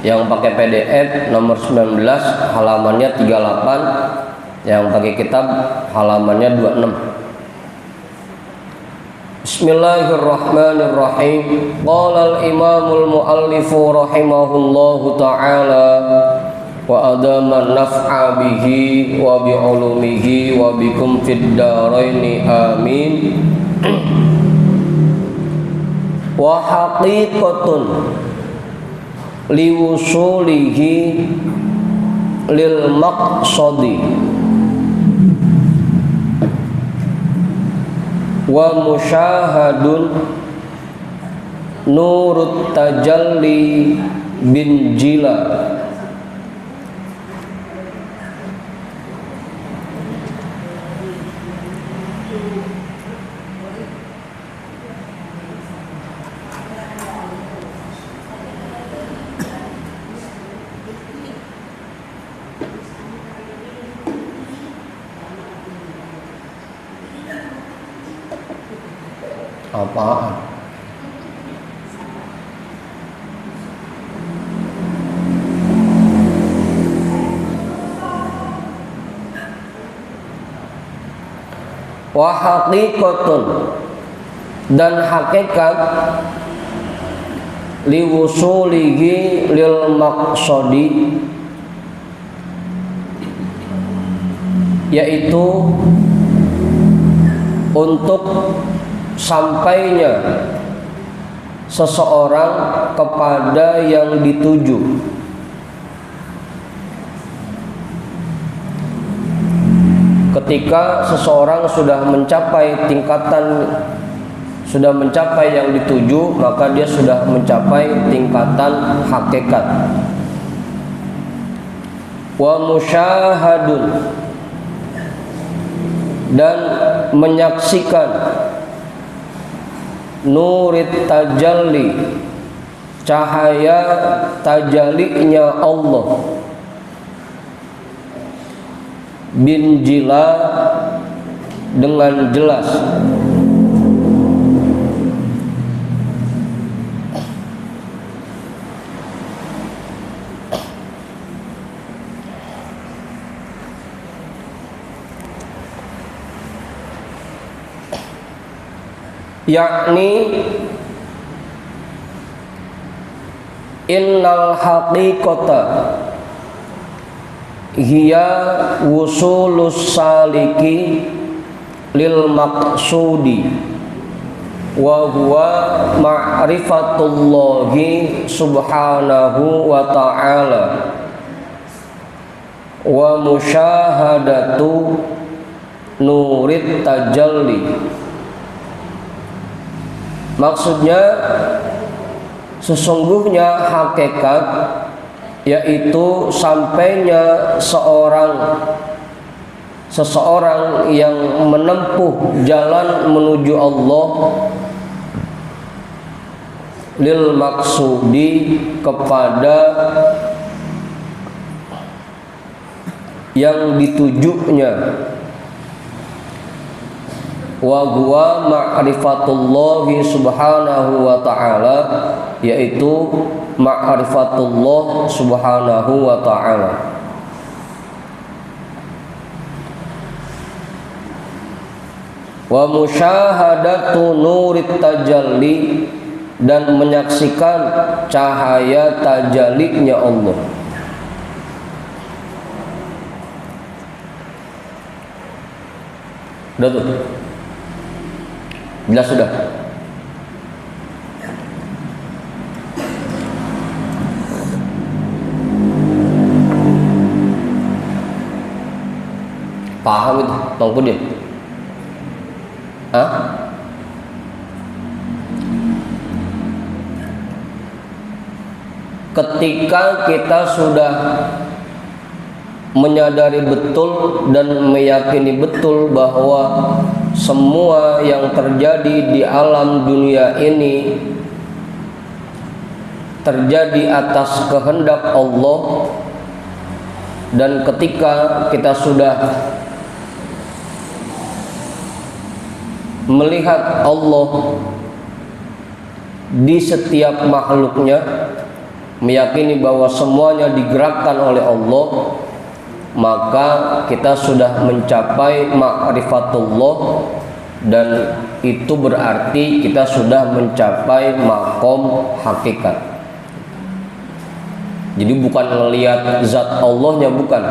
Yang pakai PDF nomor 19 halamannya 38, yang pakai kitab halamannya 26. Bismillahirrahmanirrahim. Qala al-imamul muallifu rahimahullahu ta'ala wa adama naf'a bihi wa bi ulumihi wa bikum fid daraini amin. Wa haqiqatun liwusulihi lil maqsadi wa musyahadun nurut tajalli bin jila apaan? Wa haqiqatun, dan hakikat liwusulihi lil maqsadi, yaitu untuk sampainya seseorang kepada yang dituju. Ketika seseorang sudah mencapai yang dituju, maka dia sudah mencapai tingkatan hakikat. Wa musyahadun, dan menyaksikan nurit tajalli, cahaya tajallinya Allah, bin jila, dengan jelas. Yakni innal haqiqata hiya wusulus saliki lil maqsudi wa huwa ma'rifatullahi subhanahu wa ta'ala wa musyahadatu nurit tajalli. Maksudnya, sesungguhnya hakikat yaitu sampainya seseorang yang menempuh jalan menuju Allah lil maksudi, kepada yang ditujunya. Wa huwa ma'rifatullahi subhanahu wa ta'ala, yaitu ma'rifatullah subhanahu wa ta'ala. Wa musyahadatu nurit tajalli, dan menyaksikan cahaya tajallinya Allah. Udah tuh, jelas sudah. Paham itu, Bang Pudin? Hah? Ketika kita sudah menyadari betul dan meyakini betul bahwa semua yang terjadi di alam dunia ini terjadi atas kehendak Allah, dan ketika kita sudah melihat Allah di setiap makhluknya, meyakini bahwa semuanya digerakkan oleh Allah, maka kita sudah mencapai ma'rifatullah, dan itu berarti kita sudah mencapai makom hakikat. Jadi bukan melihat zat Allahnya, bukan,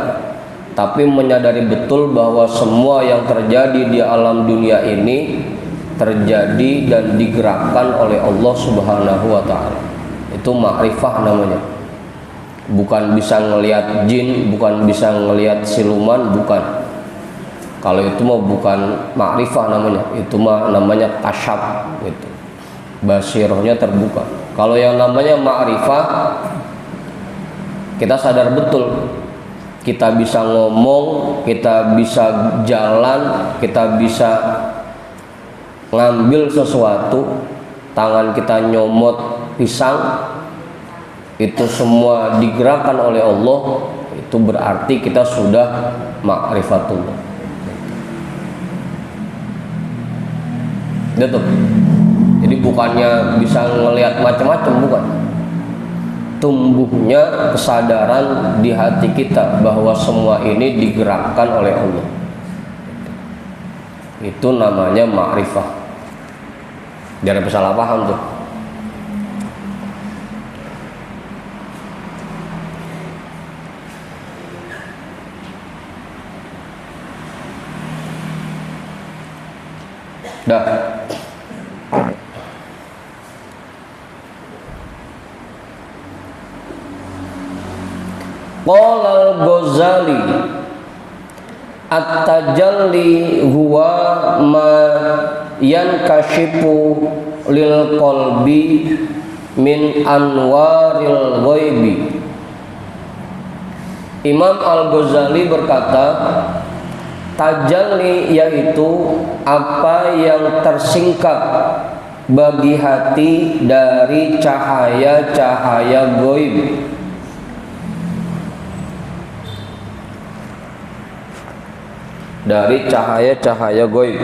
tapi menyadari betul bahwa semua yang terjadi di alam dunia ini terjadi dan digerakkan oleh Allah Subhanahu wa ta'ala. Itu ma'rifah namanya. Bukan bisa ngelihat jin, bukan bisa ngelihat siluman, bukan. Kalau itu mah bukan ma'rifah namanya, itu mah namanya kasyaf gitu. Basirohnya terbuka. Kalau yang namanya ma'rifah, kita sadar betul, kita bisa ngomong, kita bisa jalan, kita bisa ngambil sesuatu, tangan kita nyomot pisang, itu semua digerakkan oleh Allah. Itu berarti kita sudah ma'rifatullah. Gitu. Jadi bukannya bisa ngelihat macam-macam, bukan. Tumbuhnya kesadaran di hati kita bahwa semua ini digerakkan oleh Allah. Itu namanya ma'rifah. Jangan ada salah paham tuh. Dah. Qala al-Ghazali, at-tajalli huwa ma yankashifu lil qalbi min anwaril ghaibi. Imam Al-Ghazali berkata, tajalli yaitu apa yang tersingkap bagi hati dari cahaya-cahaya gaib. Dari cahaya-cahaya gaib.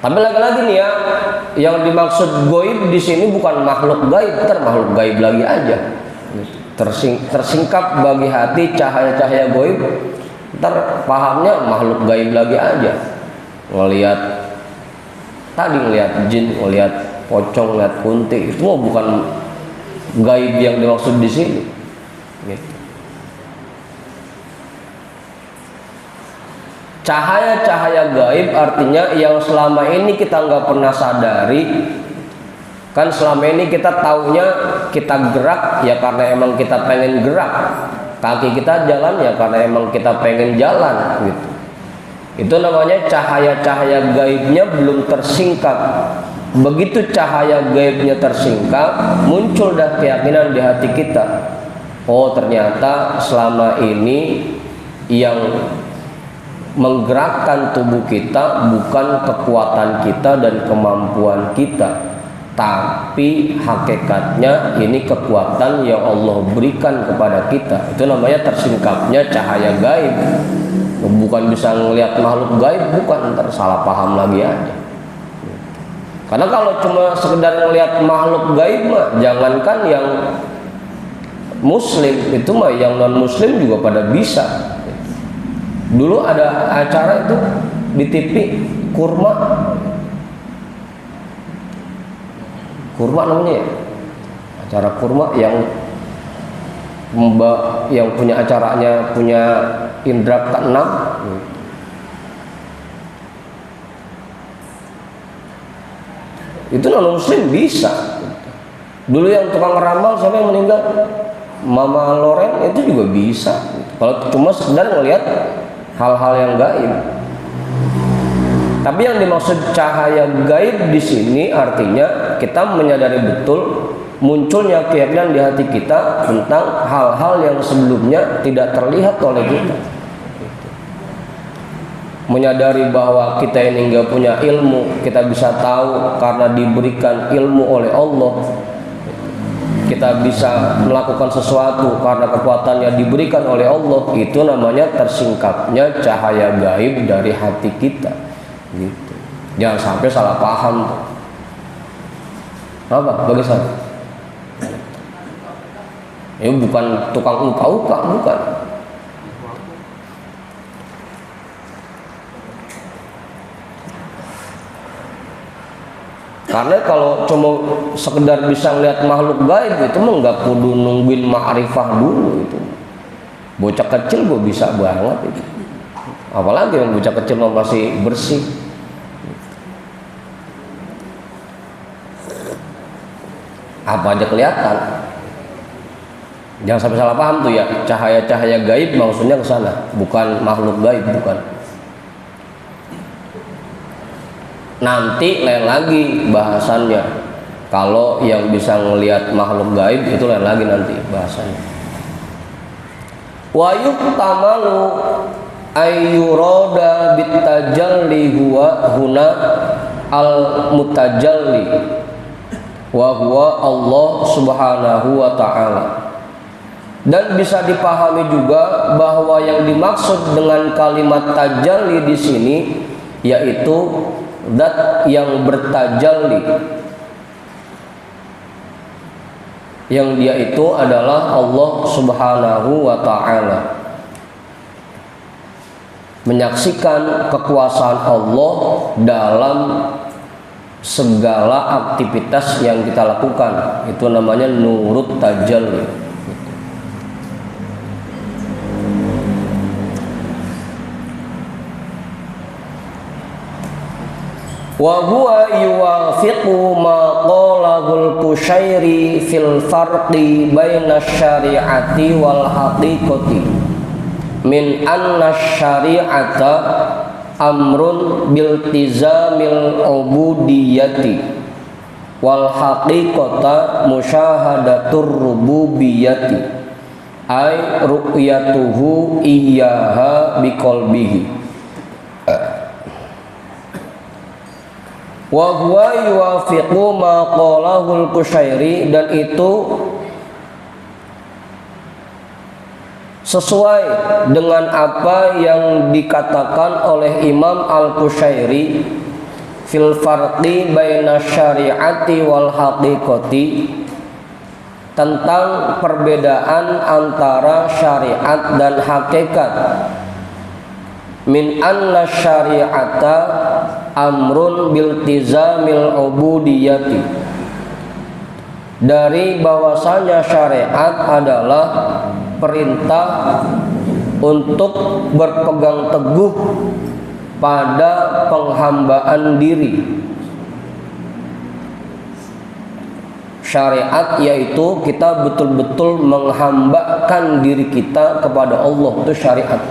Tapi lagi-lagi nih ya, yang dimaksud gaib di sini bukan makhluk gaib, makhluk gaib lagi aja. Tersingkap bagi hati cahaya-cahaya gaib, ntar pahamnya makhluk gaib lagi aja. Ngelihat tadi, ngelihat jin, ngelihat pocong, ngelihat kunti, itu mah bukan gaib yang dimaksud di sini. Gitu. Cahaya-cahaya gaib artinya yang selama ini kita nggak pernah sadari. Kan selama ini kita taunya kita gerak ya karena emang kita pengen gerak, kaki kita jalan ya karena emang kita pengen jalan gitu. Itu namanya cahaya-cahaya gaibnya belum tersingkap. Begitu cahaya gaibnya tersingkap, muncul dah keyakinan di hati kita, oh ternyata selama ini yang menggerakkan tubuh kita bukan kekuatan kita dan kemampuan kita, tapi hakikatnya ini kekuatan yang Allah berikan kepada kita. Itu namanya tersingkapnya cahaya gaib. Bukan bisa ngelihat makhluk gaib, bukan, ntar salah paham lagi aja. Karena kalau cuma sekedar ngelihat makhluk gaib mah, jangankan yang muslim, itu mah yang non muslim juga pada bisa. Dulu ada acara itu di TV, kurma namanya ya, acara kurma yang punya acaranya punya indra keenam. Itu non muslim bisa. Dulu yang tukang ramal siapa yang meninggal, Mama Loren, itu juga bisa. Kalau cuma sekedar ngelihat hal-hal yang gaib. Tapi yang dimaksud cahaya gaib di sini artinya kita menyadari betul munculnya keyakinan di hati kita tentang hal-hal yang sebelumnya tidak terlihat oleh kita. Menyadari bahwa kita ini nggak punya ilmu, kita bisa tahu karena diberikan ilmu oleh Allah. kita bisa melakukan sesuatu karena kekuatannya diberikan oleh Allah, itu namanya tersingkapnya cahaya gaib dari hati kita gitu. Jangan sampai salah paham tuh. Apa bagi saya? Ini bukan tukang uka-uka, bukan. Karena kalau cuma sekedar bisa lihat makhluk gaib itu mah nggak kudu nungguin ma'rifah dulu itu. Bocah kecil gue bisa banget itu. Apalagi yang bocah kecil masih bersih. Apa aja kelihatan. Jangan sampai salah paham tuh ya. Cahaya-cahaya gaib maksudnya ke sana, bukan makhluk gaib, bukan. Nanti lain lagi bahasannya. Kalau yang bisa ngelihat makhluk gaib itu lain lagi nanti bahasannya. Wa yuhtamalu ayyurada bitajalli huwa huna al mutajalli wa huwa Allah Subhanahu wa ta'ala. Dan bisa dipahami juga bahwa yang dimaksud dengan kalimat tajalli di sini yaitu zat yang bertajalli, yang dia itu adalah Allah Subhanahu wa ta'ala. Menyaksikan kekuasaan Allah dalam segala aktivitas yang kita lakukan, itu namanya nurut tajalli. Wa huwa yuwafiqu ma qalahul Qushairi fil farqi baina syari'ati wal haqiqati min anna syari'ata amrun biltizamil ubudiyyati wal haqiqata musyahadatur rububiyyati ay ru'yatuhu iyyaha biqalbihi. Wa huwa yuwafiqu ma qalahul Qushairi, dan itu sesuai dengan apa yang dikatakan oleh Imam Al-Qushairi fil farqi baina syari'ati wal haqiqati, tentang perbedaan antara syariat dan hakikat. Min anna syari'ata amrun biltizamil ubudiyyati, dari bahwasanya syariat adalah perintah untuk berpegang teguh pada penghambaan diri. Syariat yaitu kita betul-betul menghambakan diri kita kepada Allah, itu syariat.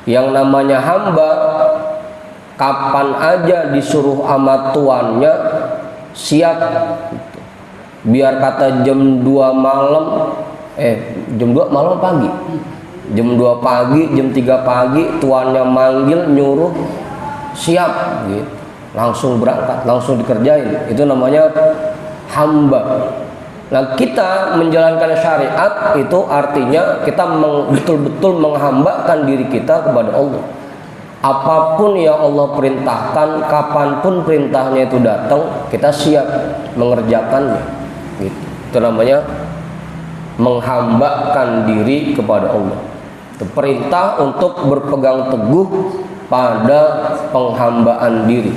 Yang namanya hamba, kapan aja disuruh sama tuannya siap. Biar kata jam 2 malam, jam 2 malam pagi, jam 2 pagi, jam 3 pagi tuannya manggil nyuruh siap gitu. Langsung berangkat, langsung dikerjain. Itu namanya hamba. Nah, kita menjalankan syariat itu artinya kita betul-betul menghambakan diri kita kepada Allah. Apapun yang Allah perintahkan, kapanpun perintahnya itu datang, kita siap mengerjakannya. Gitu. Itu namanya menghambakan diri kepada Allah. Itu perintah untuk berpegang teguh pada penghambaan diri,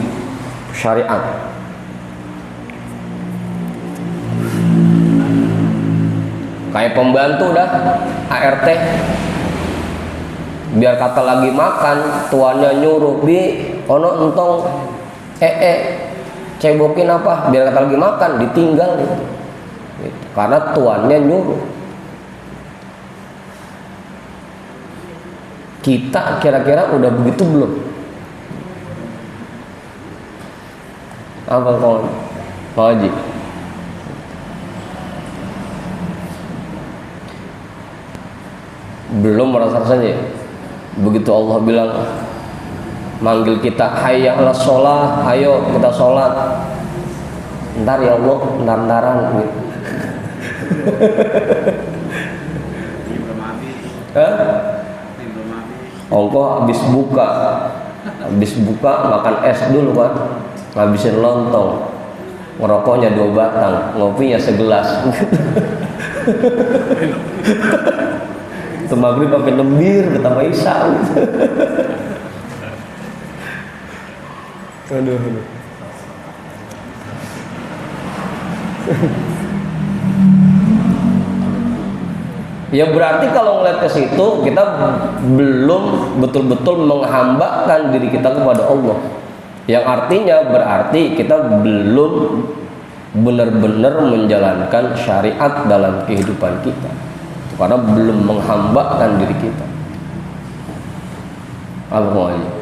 syariat. Kayak pembantu dah, ART. Biar kata lagi makan, tuannya nyuruh, bi, ono entong, cebokin apa? Biar kata lagi makan, ditinggal gitu. Karena tuannya nyuruh. Kita kira-kira udah begitu belum? Apa kau, Pak Haji? Belum merasa rasanya. Begitu Allah bilang, manggil kita, hayya 'alas sholat, ayo kita sholat. Ntar ya Allah, ntar-ntaran gitu. Hah? Ongko habis buka makan es dulu kan, ngabisin lontong, ngerokoknya 2 batang, ngopinya segelas. Itu maghrib sampai lembir betapa isya. Aduh. Ya berarti kalau ngeliat ke situ kita belum betul-betul menghambakan diri kita kepada Allah. Yang artinya berarti kita belum benar-benar menjalankan syariat dalam kehidupan kita. Karena belum menghambakan diri kita. Alhamdulillah.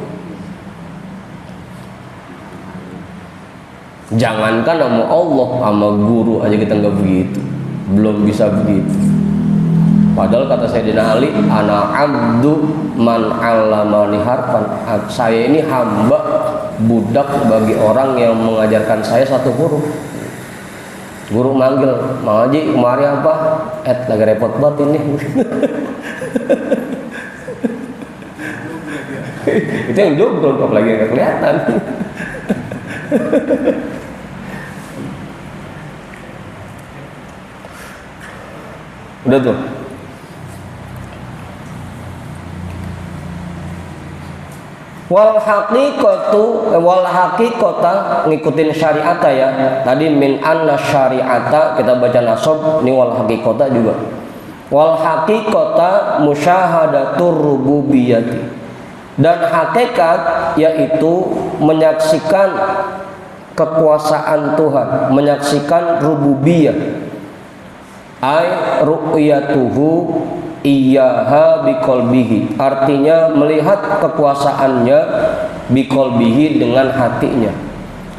Jangankan sama Allah, sama guru aja kita nggak begitu, belum bisa begitu. Padahal kata Sayyidina Ali, ana abdu man 'allamani harfan. Saya ini hamba, budak bagi orang yang mengajarkan saya 1 huruf. Guru manggil, "Mang Haji, kemari apa?" Lagi repot banget ini. Itu yang jomblo, apalagi nggak kelihatan. Udah tuh. Wal haqiqata ngikutin syariat ya. Tadi min anna syariata kita baca nasab, ini wal haqiqata juga. Wal haqiqata musyahadatur rububiyyati. Dan hakikat yaitu menyaksikan kekuasaan Tuhan, menyaksikan rububiyah. Ai ru'yatuhu iyyaha biqalbihi, artinya melihat kekuasaannya biqalbihi dengan hatinya,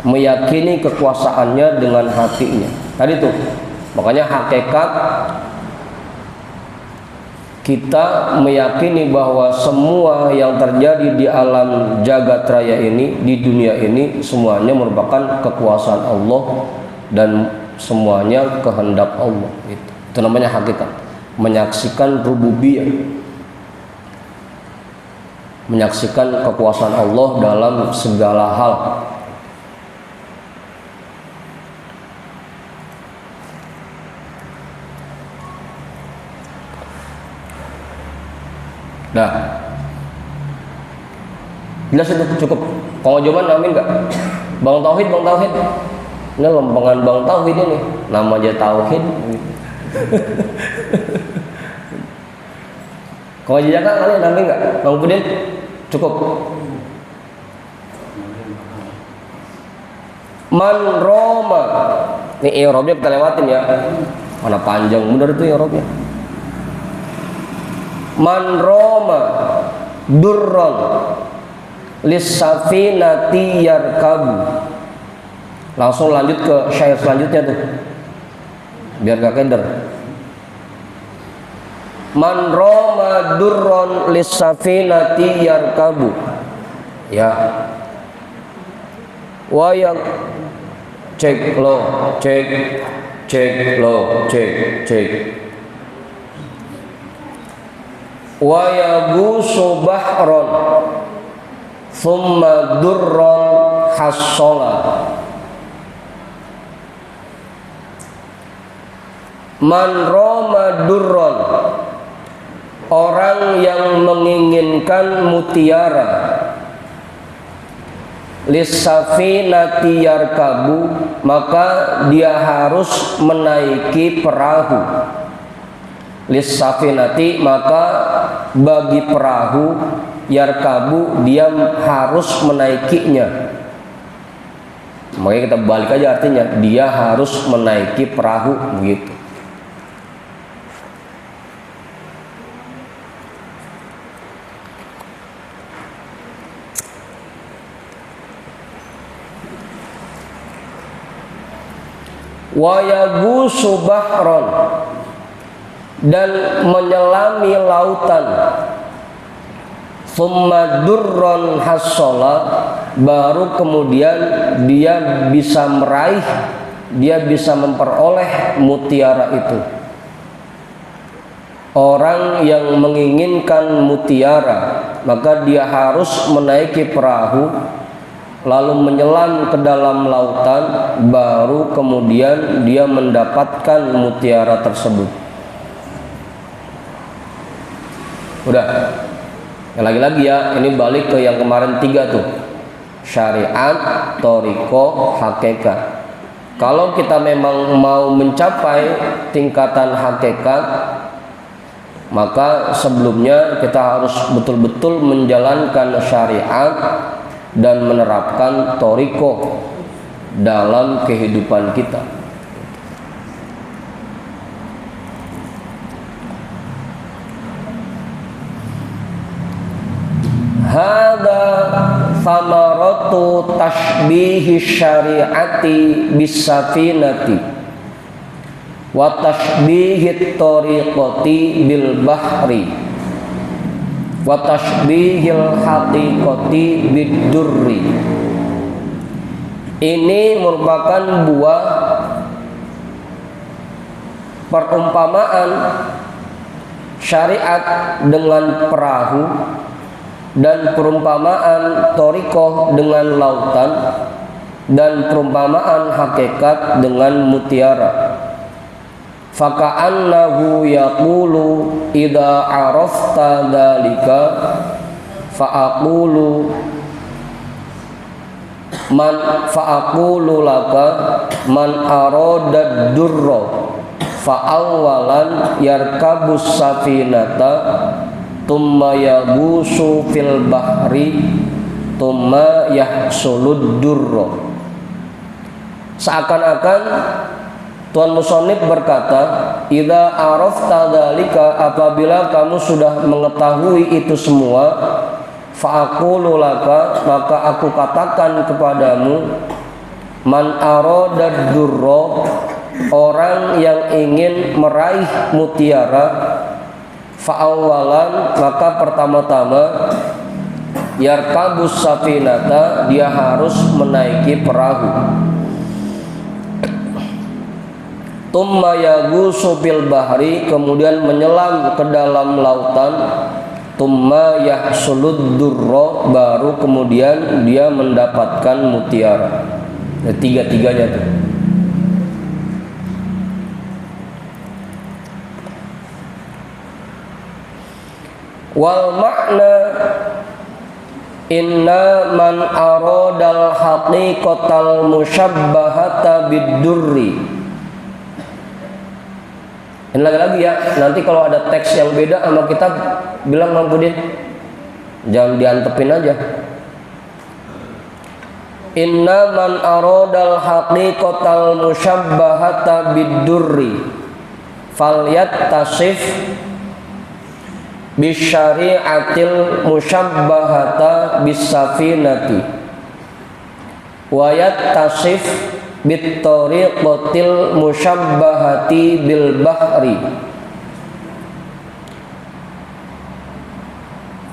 meyakini kekuasaannya dengan hatinya. Tadi tuh makanya hakikat kita meyakini bahwa semua yang terjadi di alam jagat raya ini, di dunia ini, semuanya merupakan kekuasaan Allah dan semuanya kehendak Allah. Itu namanya hakikat. Menyaksikan rububiyah, menyaksikan kekuasaan Allah dalam segala hal. Nah, jelas itu cukup. Kalau jawaban amin nggak? Bang Tauhid. Ini lempengan Bang Tauhid ini, nama aja Tauhid. Kalau jajakan kalian amin nggak? Bang Budin cukup. Man Roma, ini i'rabnya kita lewatin ya. Mana panjang bener itu i'rabnya. Man Roma durron lissafinati yarkabu. Langsung lanjut ke syair selanjutnya tuh, biar gak keder. Man Roma durron lissafinati yarkabu. Ya. Wayang cek lo, cek. Wa yagusu bahron thumma durron hassola. Man roma durron, orang yang menginginkan mutiara, lissafinati yarkabu, maka dia harus menaiki perahu. Lissafinati, maka bagi perahu, yarkabu, dia harus menaikinya. Makanya kita balik aja artinya, dia harus menaiki perahu begitu. Wa yagusu bahron, dan menyelami lautan. Summa durron hassola, baru kemudian dia bisa meraih, dia bisa memperoleh mutiara itu. Orang yang menginginkan mutiara, maka dia harus menaiki perahu lalu menyelam ke dalam lautan, baru kemudian dia mendapatkan mutiara tersebut. Udah, lagi-lagi ya, ini balik ke yang kemarin 3 tuh, syariat, thariqah, hakikat. Kalau kita memang mau mencapai tingkatan hakikat, maka sebelumnya kita harus betul-betul menjalankan syariat dan menerapkan thariqah dalam kehidupan kita. Hada samaratu tashbihi syariati bisafinati wa tashbihi tariqati bil bahri wa tashbihil haqiqati bid durri. Ini merupakan buah perumpamaan syariat dengan perahu dan perumpamaan thariqah dengan lautan dan perumpamaan hakikat dengan mutiara. Faka'annahu yaqulu idza arafta dzalika fa'aqulu laka man arada durra fa'awwalan yarkabus safinata thumma yabusu fil bahri thumma yahsulud durra. Seakan-akan Tuan Musonib berkata, idza arafta dzalika, apabila kamu sudah mengetahui itu semua, fa'aqulu laka, maka aku katakan kepadamu, man arada durra, orang yang ingin meraih mutiara, fa'awalan, maka pertama-tama yarkabus safinata, dia harus menaiki perahu. Tumma yagusu bil bahri, kemudian menyelam ke dalam lautan. Tumma yahsulud durra, baru kemudian dia mendapatkan mutiara. Tiga-tiganya tuh. Wal makna inna man aradal haqiqatal musyabbahata bid-durri. Ini lagi-lagi ya, nanti kalau ada teks yang beda sama kita, bilang Bang Budin, jangan diantepin aja. Inna man aradal haqiqatal musyabbahata bid-durri falyattasif bisyari'atil musyabbahata bisafinati wa yattasif bittariqatil musyabbahati bil bahri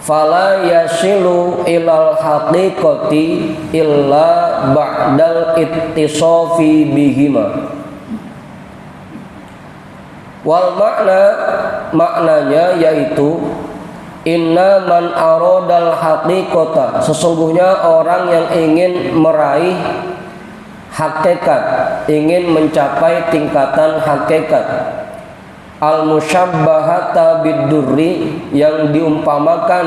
fala yasilu ilal haqiqati illa ba'dal ittisafi bihima. Wal maknanya yaitu inna man aradal haqiqata, sesungguhnya orang yang ingin meraih hakikat, ingin mencapai tingkatan hakikat, al musyabbahata bid-durri, yang diumpamakan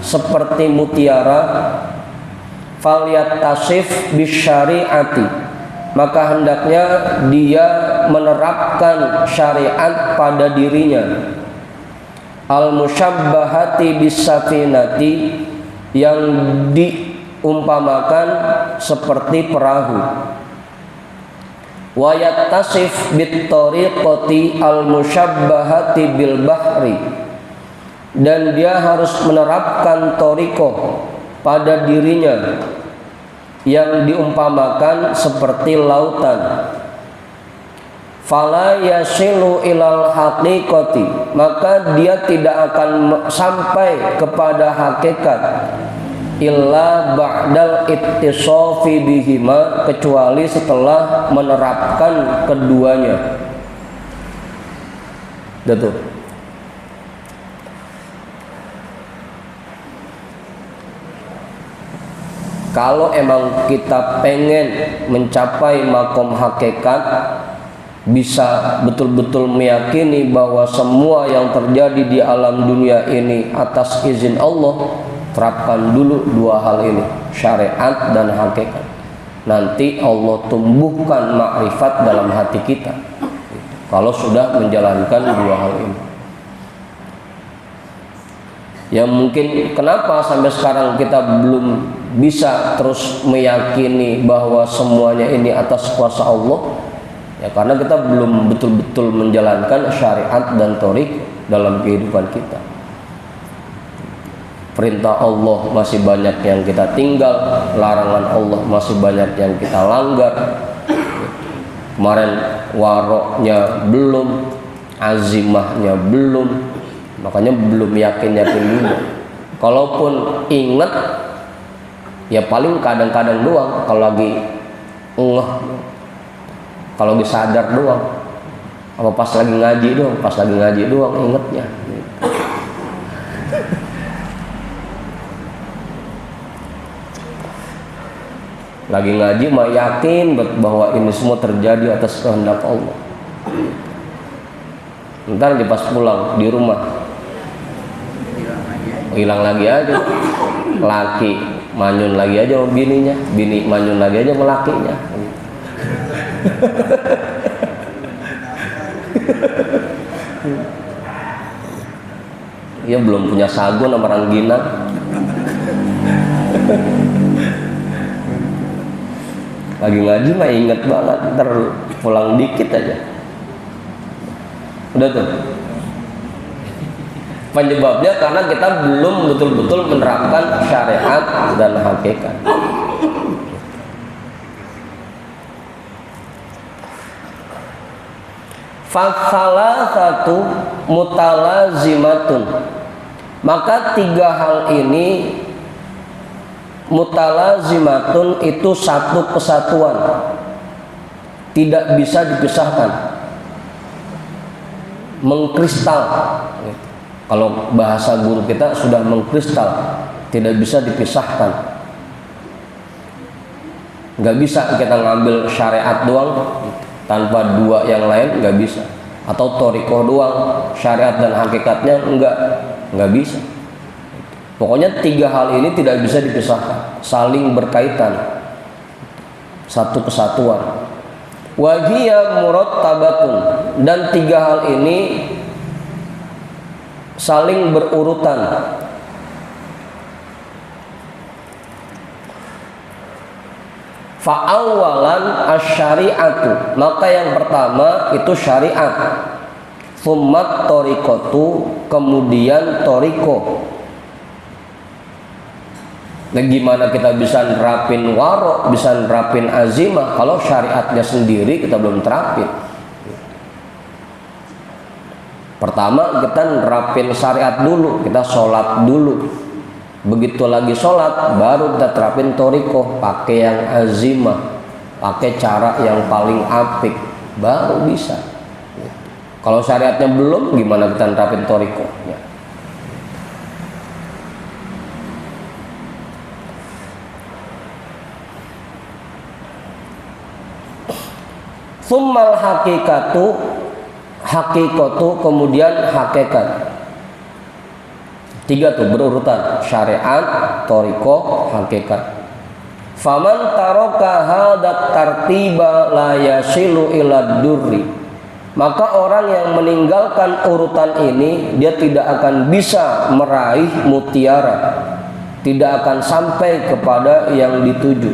seperti mutiara, falyattasif bisyari'ati, maka hendaknya dia menerapkan syariat pada dirinya, al musyabbahati bisafinati, yang diumpamakan seperti perahu, wa yattasif bittariqati al musyabbahati bil bahri, dan dia harus menerapkan thariqah pada dirinya yang diumpamakan seperti lautan. Fala yasilu ilal haqiqati, maka dia tidak akan sampai kepada hakikat illa ba'dal ittisafi bihima, kecuali setelah menerapkan keduanya. Betul. Kalau emang kita pengen mencapai makom hakikat, bisa betul-betul meyakini bahwa semua yang terjadi di alam dunia ini atas izin Allah, terapkan dulu dua hal ini, syariat dan hakikat. Nanti Allah tumbuhkan makrifat dalam hati kita kalau sudah menjalankan dua hal ini. Yang mungkin kenapa sampai sekarang kita belum bisa terus meyakini bahwa semuanya ini atas kuasa Allah, ya karena kita belum betul-betul menjalankan syariat dan thoriq dalam kehidupan kita. Perintah Allah masih banyak yang kita tinggal, larangan Allah masih banyak yang kita langgar. Kemarin waroknya belum, azimahnya belum, makanya belum yakin-yakin juga. Kalaupun ingat, ya paling kadang-kadang doang, kalau lagi ngeh, kalau lagi sadar doang, apa pas lagi ngaji doang, ingetnya. Lagi ngaji mah yakin bahwa ini semua terjadi atas kehendak Allah. Ntar pas pulang di rumah hilang lagi aja, laki manyun lagi aja sama bininya, bini manyun lagi aja sama lakinya. Ia belum punya sagu sama rangginang. Lagi ngaji mah inget banget, ntar pulang dikit aja udah tuh. Penyebabnya karena kita belum betul-betul menerapkan syariat dan hakikat. Fasalah satu mutalazimatun, maka tiga hal ini mutalazimatun itu satu kesatuan, tidak bisa dipisahkan, mengkristal. Kalau bahasa guru kita sudah mengkristal, tidak bisa dipisahkan. Nggak bisa kita ngambil syariat doang tanpa dua yang lain, nggak bisa. Atau thoriqoh doang, syariat dan hakikatnya nggak bisa. Pokoknya tiga hal ini tidak bisa dipisahkan, saling berkaitan, satu kesatuan. Wahiyya murattabatun, dan tiga hal ini saling berurutan. Fa'awalan asyari'atu, maka yang pertama itu syariat, tsummat thoriqatu, kemudian thoriqoh. Nah, gimana kita bisa nerapin warok, bisa nerapin azimah kalau syariatnya sendiri kita belum terapin? Pertama kita nerapin syariat dulu, kita sholat dulu. Begitu lagi sholat, baru kita terapin thoriqoh, pakai yang azimah, pakai cara yang paling apik, baru bisa. Kalau syariatnya belum, gimana kita nerapin thoriqohnya? Summal hakikatu, kemudian hakikat. Tiga tuh berurutan, syariat, thoriqoh, hakikat. Faman taraka hadat tartiba la yasilu ila durri, maka orang yang meninggalkan urutan ini, dia tidak akan bisa meraih mutiara, tidak akan sampai kepada yang dituju,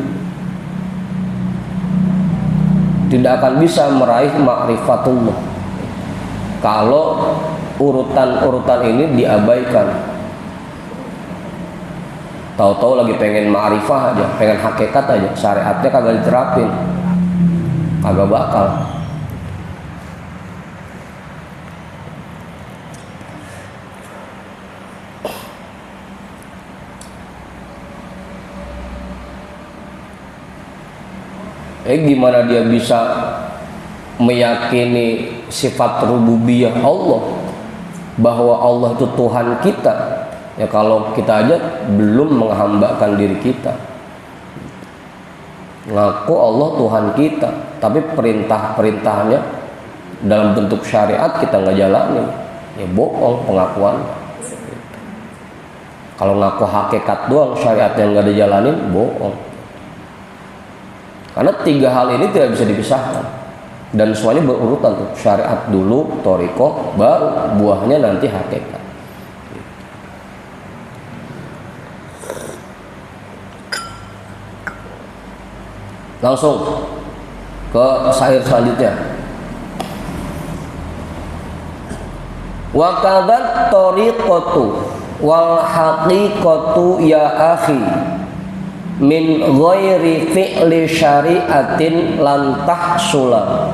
tidak akan bisa meraih ma'rifatullah kalau urutan-urutan ini diabaikan. Tahu-tahu lagi pengen ma'rifah aja, pengen hakikat aja, syariatnya kagak diterapin, kagak bakal. Gimana dia bisa meyakini sifat rububiyah Allah, bahwa Allah itu Tuhan kita, ya kalau kita aja belum menghambakan diri kita. ngaku Allah Tuhan kita, tapi perintah-perintahnya dalam bentuk syariat kita nggak jalanin, ya bohong pengakuan. Kalau ngaku hakikat doang, syariatnya nggak dijalanin, bohong. Karena tiga hal ini tidak bisa dipisahkan, dan semuanya berurutan tuh. Syariat dulu, thariqah, baru buahnya nanti hakikat. Langsung ke syair selanjutnya. Wa kadzat thariqatu wal haqiqatu ya akhi min ghairi fi'li syari'atin lan tahsula.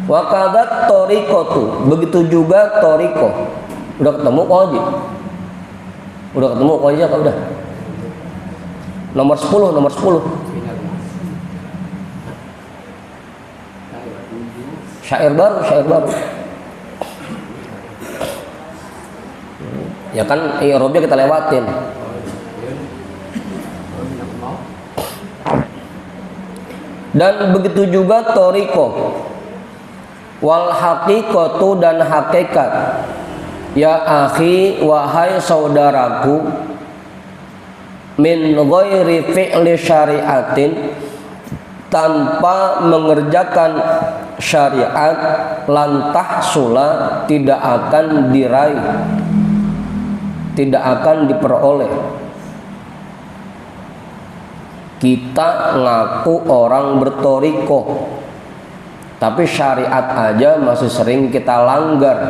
Wa kadzat thariqatu, begitu juga thariqah. Udah ketemu Ko Haji? Udah ketemu Ko Haji apa udah? Nomor 10, nomor 10. Syair baru, syair baru. Ya kan i'rabnya kita lewatin. Dan begitu juga thariqah wal haqiqatu, dan hakikat. Ya akhi, wahai saudaraku, min ghairi fi'li syari'atin, tanpa mengerjakan syariat, lantah sula, tidak akan diraih, tidak akan diperoleh. Kita ngaku orang berthariqah, tapi syariat aja masih sering kita langgar.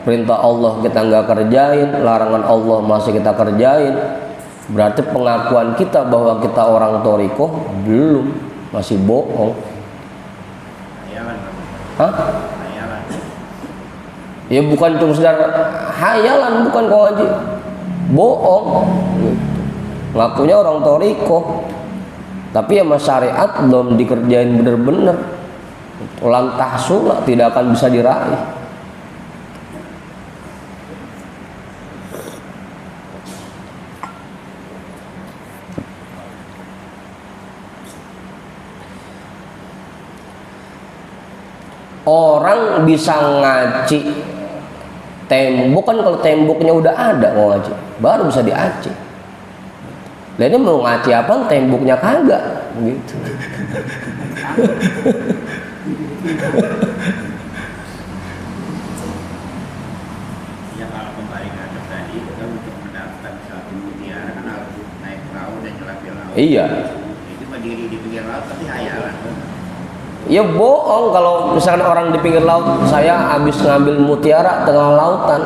Perintah Allah kita nggak kerjain, larangan Allah masih kita kerjain. Berarti pengakuan kita bahwa kita orang thariqah belum, masih bohong. Hah? Ya bukan cuma sekedar hayalan, bukan Ko Haji. Bohong. Ngakunya orang thariqah, tapi ya syariat belum dikerjain bener-bener. Lantah sula, tidak akan bisa diraih. Orang bisa ngaci tembok kan, kalau temboknya udah ada mau ngaci, baru bisa diaci. Lah ini mau ngaci apa? Temboknya kagak, gitu. Ya kalau kembali ke atas tadi, kita untuk mendapatkan satu mutiara kan harus naik perahu dan nyelami laut. Iya. Itu berdiri di pinggir laut tapi hayalan. Ya bohong kalau misalkan orang di pinggir laut, saya habis ngambil mutiara tengah lautan.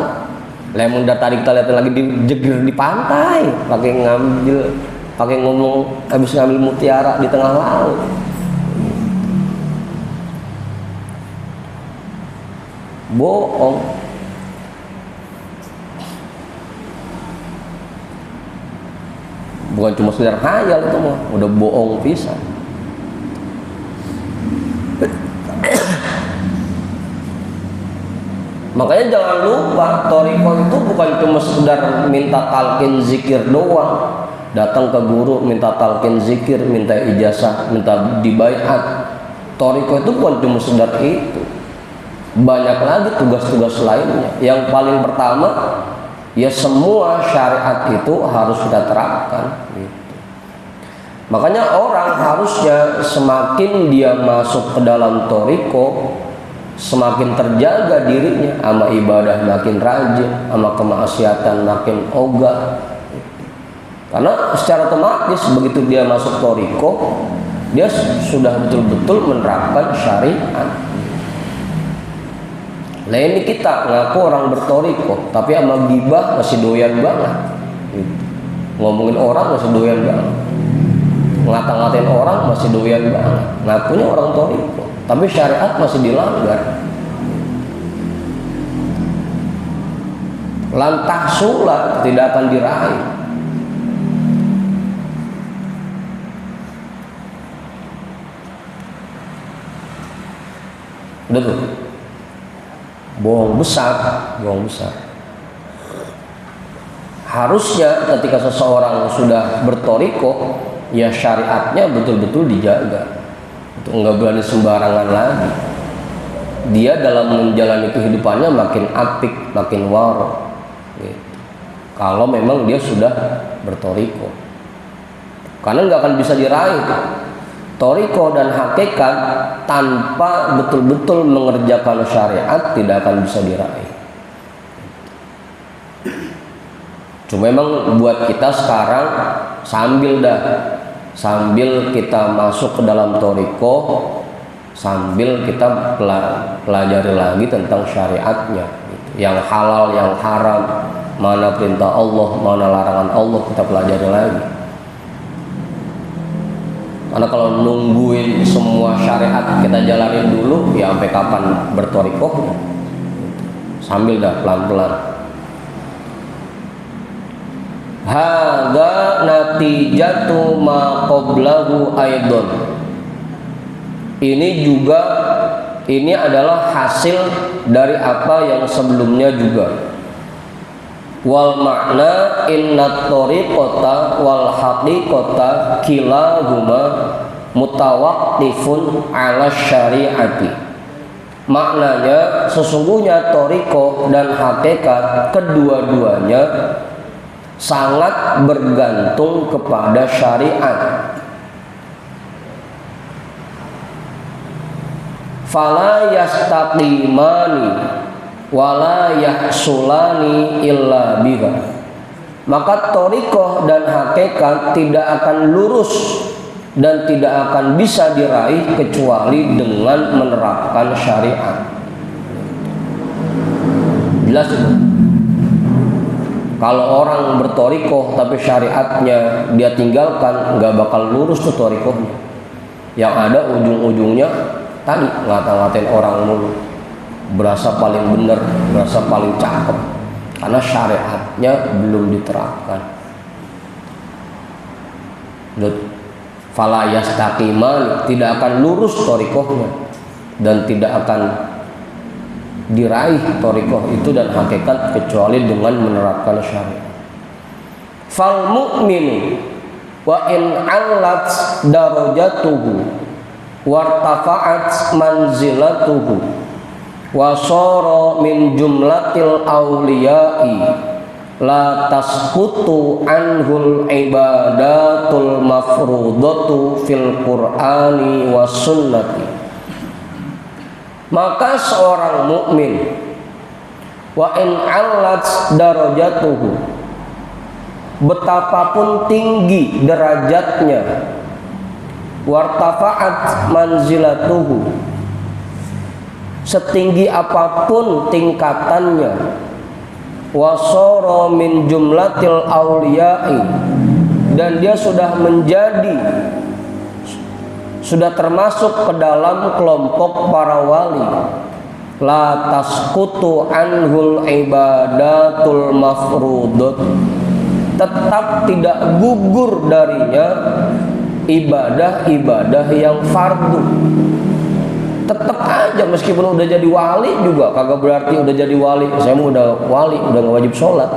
Lemon dari tadi kita lihat lagi dijegir di pantai, pakai ngomong habis ngambil mutiara di tengah laut. Bohong. Bukan cuma sekedar khayal itu mah, udah bohong pisan. Makanya jangan lupa, thariqah itu bukan cuma sekedar minta talqin zikir doang. Datang ke guru minta talqin zikir, minta ijazah, minta dibaiat. Thariqah itu bukan cuma sekedar itu. Banyak lagi tugas-tugas lainnya. Yang paling pertama, ya semua syariat itu harus kita terapkan. Gitu. Makanya orang harusnya semakin dia masuk ke dalam thariqah, semakin terjaga dirinya, sama ibadah makin rajin, sama kemaksiatan makin ogah. Karena secara otomatis begitu dia masuk thariqah, dia sudah betul-betul menerapkan syariat. Nah ini kita ngaku orang berthariqah, tapi sama ghibah masih doyan banget. Ngomongin orang masih doyan banget, ngata-ngatain orang masih doyan banget. Ngakunya orang thariqah, tapi syariat masih dilanggar. Lantah sula, tidak akan diraih. Udah tuh, bohong besar, bohong besar. Harusnya ketika seseorang sudah berthariqah, ya syariatnya betul-betul dijaga. Itu nggak berani sembarangan lagi. Dia dalam menjalani kehidupannya makin apik, makin waro. Gitu. Kalau memang dia sudah bertoriko, karena nggak akan bisa diraih toriko dan hakikat tanpa betul-betul mengerjakan syariat, tidak akan bisa diraih. Cuma memang buat kita sekarang sambil kita masuk ke dalam toriko, sambil kita pelajari lagi tentang syariatnya, gitu. Yang halal, yang haram, mana perintah Allah, mana larangan Allah, kita pelajari lagi. Karena kalau nungguin semua syariat kita jalanin dulu, ya sampai kapan bertorikoh? Sambil dah pelan-pelan. Hadza natijatu ma qablahu aidon. Ini adalah hasil dari apa yang sebelumnya juga. Wal makna inna tariqata wal haqiqata kilahuma mutawaqqifun ala syariati. Maknanya sesungguhnya tariqah dan hakikat kedua-duanya sangat bergantung kepada syariat. Fala yastaqimani wala yahsulani illa biha. Maka thariqah dan hakikat tidak akan lurus dan tidak akan bisa diraih kecuali dengan menerapkan syariat. Jelas itu. Kalau orang berthariqah tapi syariatnya dia tinggalkan, nggak bakal lurus tuh thariqahnya. Yang ada ujung-ujungnya tadi ngata-ngatain orang mulu, berasa paling benar, berasa paling cakep, karena syariatnya belum diterapkan. Fala yastaqiman, tidak akan lurus thariqahnya dan tidak akan diraih thariqah itu dan hakikat kecuali dengan menerapkan syariat. Fal mu'minu wa in 'allat darajatuhu wartafa'at manzilatuhu wa shara min jumlatil awliya'i la tasqutu anhul ibadatul mafrudatu fil qur'ani was sunnati. Maka seorang mukmin wa in 'allat darajatuhu, betapapun tinggi derajatnya, wartafa'at manzilatuhu, setinggi apapun tingkatannya, wasara min jumlatil awliya'i, dan dia sudah termasuk ke dalam kelompok para wali, la tasqutu anhul ibadatul mafrudat, tetap tidak gugur darinya ibadah-ibadah yang fardu. Tetap aja meskipun udah jadi wali juga kagak berarti udah jadi wali, saya mau udah wali udah nggak wajib sholat.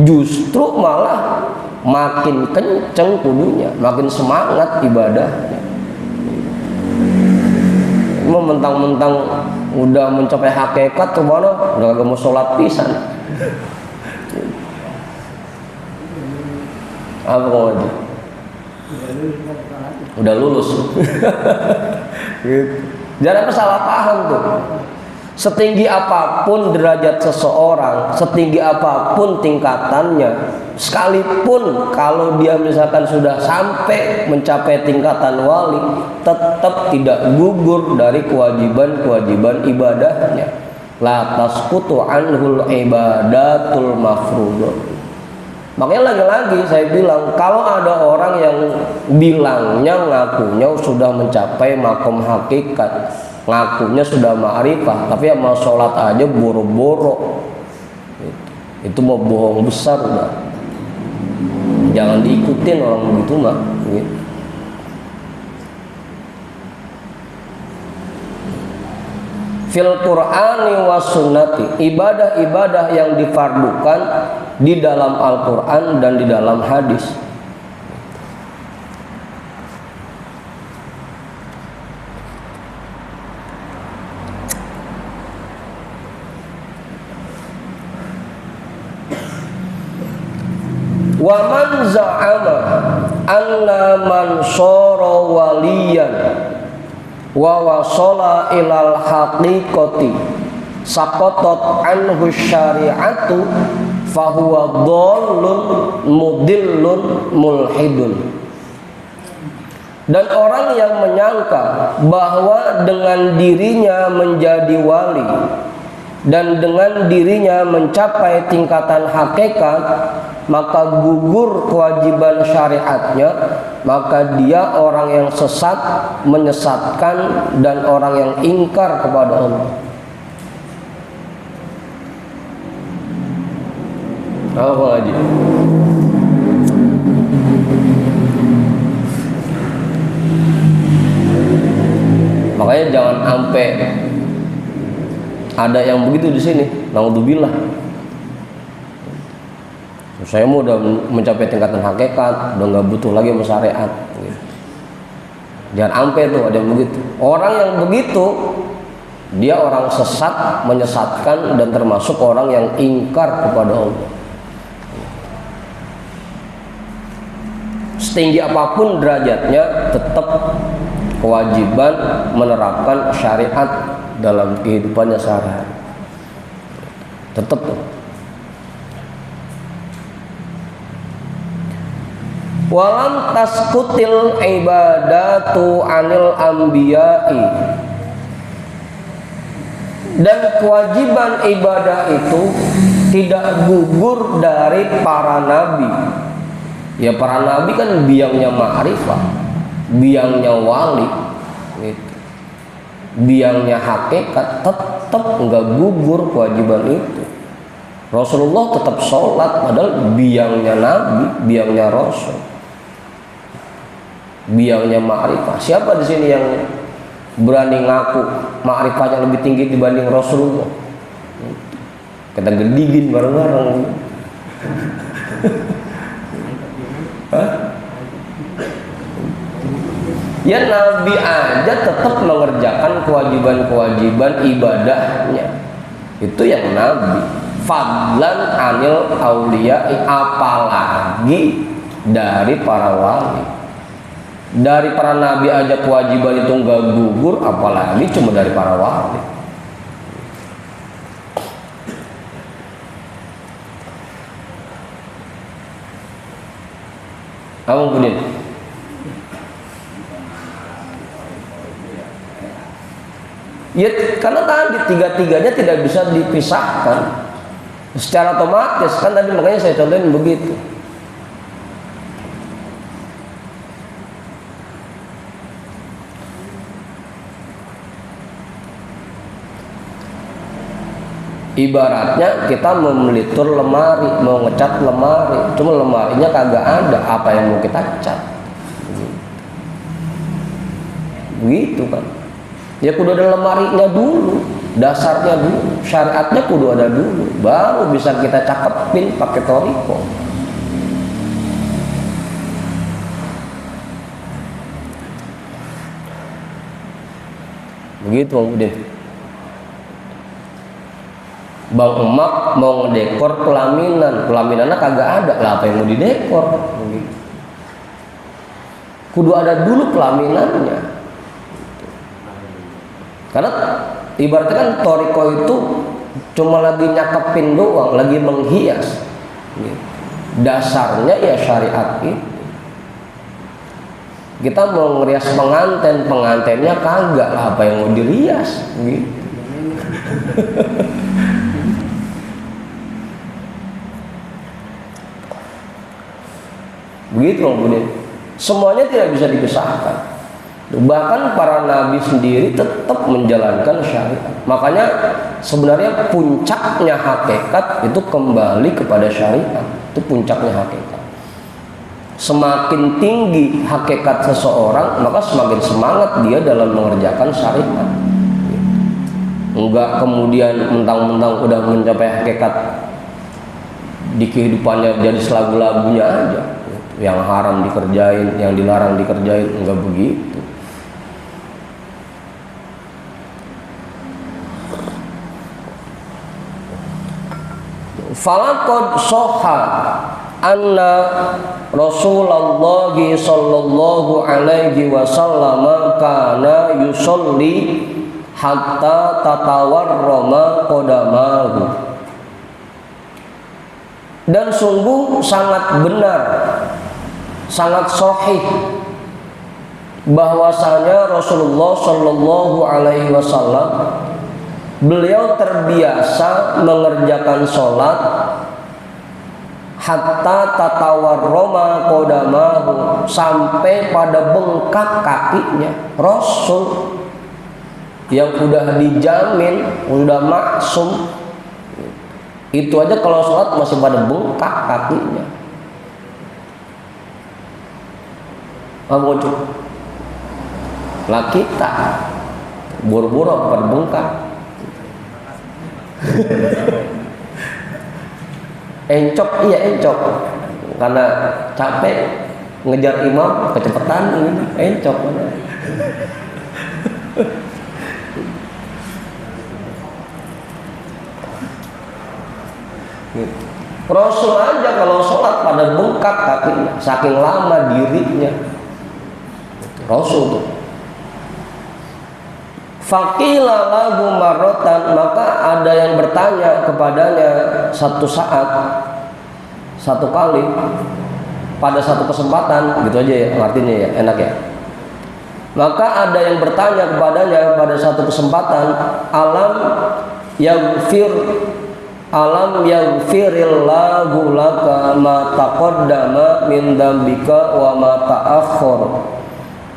Justru malah makin kenceng kudunya, makin semangat ibadahnya. Mau mentang-mentang udah mencapai hakikat tuh mana udah kagak mau sholat pisan. Apa kau aja? Udah lulus. Gitu. Jangan salah paham tuh. Setinggi apapun derajat seseorang, setinggi apapun tingkatannya, sekalipun kalau dia misalkan sudah sampai mencapai tingkatan wali, tetap tidak gugur dari kewajiban-kewajiban ibadahnya. La tasqutu anhul ibadatul mafruḍah. Makanya lagi-lagi saya bilang, kalau ada orang yang bilangnya ngakunya sudah mencapai makom hakikat, ngakunya sudah ma'rifah, tapi yang mau sholat aja boro-boro, itu mau bohong besar udah. Jangan diikutin orang begitu mah. Gitu. Fil Qur'ani was sunnati, ibadah-ibadah yang difardukan di dalam Al-Quran dan di dalam hadis. Wa man za'ama anna man shara waliyan wa wasala ilal haqiqati saqatat anhu syari'atu fahuwa dhallun mudillun mulhidun. Dan orang yang menyangka bahwa dengan dirinya menjadi wali dan dengan dirinya mencapai tingkatan hakikat maka gugur kewajiban syariatnya, maka dia orang yang sesat, menyesatkan, dan orang yang ingkar kepada Allah. Apa lagi? Makanya jangan sampai ada yang begitu di sini. Naudzubillah. Saya mau udah mencapai tingkatan hakikat, udah nggak butuh lagi sama syariat. Jangan sampai tuh ada yang begitu. Orang yang begitu dia orang sesat, menyesatkan, dan termasuk orang yang ingkar kepada Allah. Setinggi apapun derajatnya, tetap kewajiban menerapkan syariat dalam kehidupannya sehari-hari. Tetap. Walam taskutil ibadatu anil anbiya'i, dan kewajiban ibadah itu tidak gugur dari para nabi. Ya, para nabi kan biangnya ma'rifah, biangnya wali, gitu. Biangnya hakikat, tetap nggak gugur kewajiban itu. Rasulullah tetap sholat, padahal biangnya nabi, biangnya rasul, biangnya ma'rifah. Siapa di sini yang berani ngaku ma'rifahnya lebih tinggi dibanding Rasulullah? Kita gedigin bareng-bareng. Ya, nabi aja tetap mengerjakan kewajiban-kewajiban ibadahnya. Itu yang nabi. Fadlan anil auliya, apalagi dari para wali. Dari para nabi aja kewajiban itu enggak gugur, apalagi cuma dari para wali. Kamu kemudian ya, karena tadi tiga-tiganya tidak bisa dipisahkan secara otomatis, kan tadi makanya saya contohin begitu. Ibaratnya kita mau melitur lemari, mau ngecat lemari, cuma lemarinya kagak ada, apa yang mau kita cat? Begitu kan? Ya kudu ada lemarinya dulu, dasarnya dulu, syariatnya kudu ada dulu, baru bisa kita cakepin pakai toriko. Begitu Bang Udin. Bang Emak mau ngedekor pelaminan, pelaminannya kagak ada, lah apa yang mau didekor? Kudu ada dulu pelaminannya. Karena ibaratnya kan toriko itu cuma lagi nyakepin doang, lagi menghias. Dasarnya ya syariat itu. Kita mau ngerias pengantin, pengantinnya kagak, lah apa yang mau dirias? Gitu. Begitu Bang Budin. Semuanya tidak bisa dipisahkan. Bahkan para nabi sendiri tetap menjalankan syariat. Makanya sebenarnya puncaknya hakikat itu kembali kepada syariat. Itu puncaknya hakikat. Semakin tinggi hakikat seseorang, maka semakin semangat dia dalam mengerjakan syariat. Enggak kemudian mentang-mentang udah mencapai hakikat di kehidupannya jadi selagu-lagunya aja. Yang haram dikerjain, yang dilarang dikerjain, enggak begitu. Falaqad soha anna Rasulullah sallallahu alaihi wasallam kana yusolli hatta tatawarrama qadamahu. Dan sungguh sangat benar, sangat sahih bahwasanya Rasulullah sallallahu alaihi wasallam beliau terbiasa mengerjakan sholat hatta tatawarroma qadamahu, sampai pada bengkak kakinya. Rasul yang udah dijamin, udah maksum, itu aja kalau sholat masih pada bengkak kakinya. Apa cuy? Lah kita buru-buru pada bengkak. Encok, iya encok, karena capek ngejar imam kecepatan ini, encok. Rasul aja kalau sholat pada bengkak kakinya, saking lama dirinya. Rasul tuh. Faqila lahu marrotan, maka ada yang bertanya kepadanya satu saat, satu kali, pada satu kesempatan, gitu aja ya artinya ya, enak ya. Maka ada yang bertanya kepadanya pada satu kesempatan, alam yaghfirillahu laka ma taqaddama min dzambika wa ma ta'akhkhar.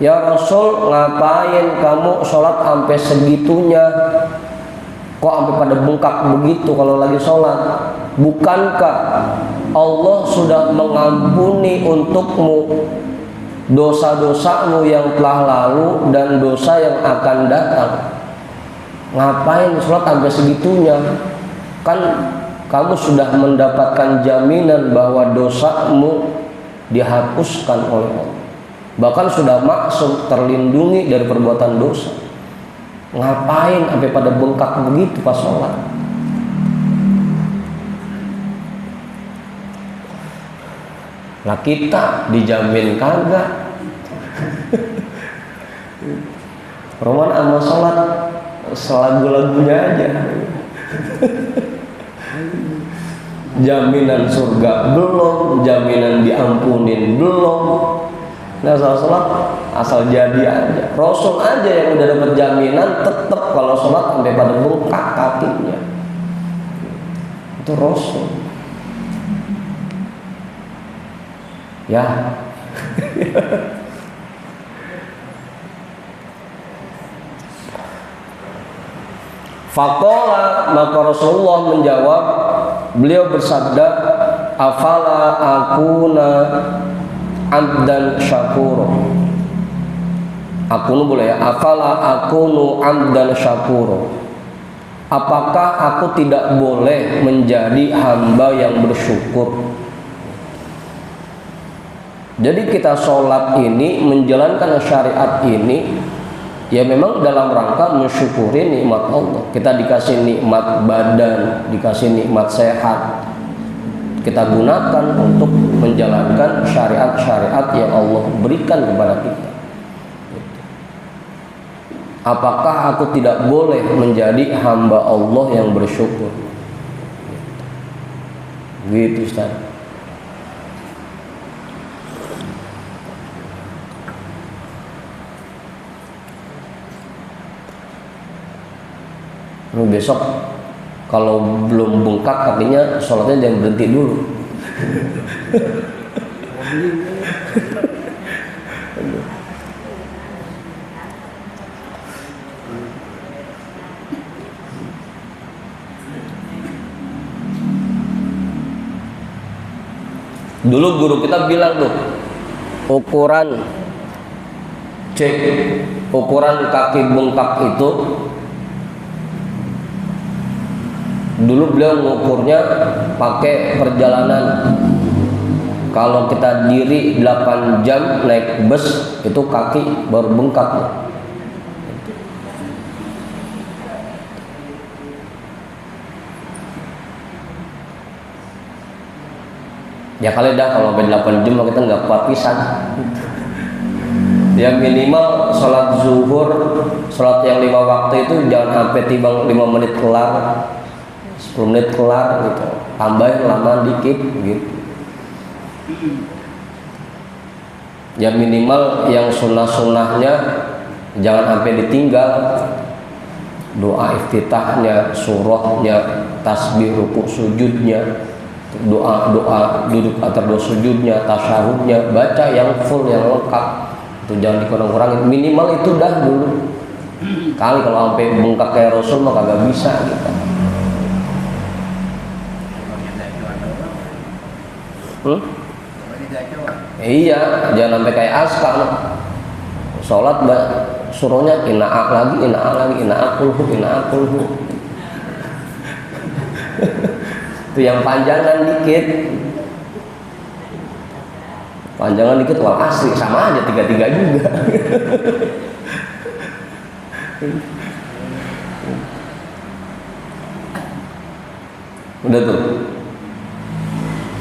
Ya Rasul, ngapain kamu sholat sampai segitunya? Kok sampai pada bengkak begitu kalau lagi sholat? Bukankah Allah sudah mengampuni untukmu dosa-dosamu yang telah lalu dan dosa yang akan datang? Ngapain sholat sampai segitunya? Kan kamu sudah mendapatkan jaminan bahwa dosamu dihapuskan oleh Allah, bahkan sudah maksum, terlindungi dari perbuatan dosa. Ngapain sampai pada bengkak begitu pas sholat? Nah kita dijamin kagak. Roman sama sholat selagu-lagunya aja. Jaminan surga belum, jaminan diampunin belum. Nah sholat asal jadi aja. Rasul aja yang udah dapat jaminan, tetap kalau sholat sampai pada bengkak kakinya. Itu Rasul. Ya. Faqala, maka Rasulullah menjawab, beliau bersabda, afala akuna abdan syakuro. Akunu boleh ya, afala akunu abdan syakuro. Apakah aku tidak boleh menjadi hamba yang bersyukur? Jadi kita sholat ini, menjalankan syariat ini, ya memang dalam rangka mensyukuri nikmat Allah. Kita dikasih nikmat badan, dikasih nikmat sehat, kita gunakan untuk menjalankan syariat-syariat yang Allah berikan kepada kita. Apakah aku tidak boleh menjadi hamba Allah yang bersyukur? Gitu Ustaz. Lalu besok kalau belum bengkak artinya sholatnya jangan berhenti dulu. Dulu guru kita bilang tuh, ukuran kaki bengkak itu, dulu beliau mengukurnya pakai perjalanan. Kalau kita diri 8 jam naik bus, itu kaki baru bengkak. Ya kali dah kalau sampai 8 jam kita nggak kuat pisan. Ya minimal sholat zuhur, sholat yang 5 waktu itu jangan sampai timbang 5 menit kelar, 10 menit kelar gitu. Tambahin lama dikit gitu. Ya minimal yang sunnah-sunnahnya jangan sampai ditinggal. Doa iftitahnya, surahnya, tasbih ruku sujudnya, doa duduk antara dua sujudnya, tasyahudnya, baca yang full, yang lengkap. Itu jangan dikurang-kurangin, minimal itu dah dulu. Kali kalau sampai bengkak kayak Rasul mah kagak bisa gitu. Iya, jangan sampai kayak Aska sholat suruhnya ina'ak lagi, ina'akulhu. Itu yang panjangan dikit. Panjangan dikit wal asri sama aja 3-3 juga. Udah tuh.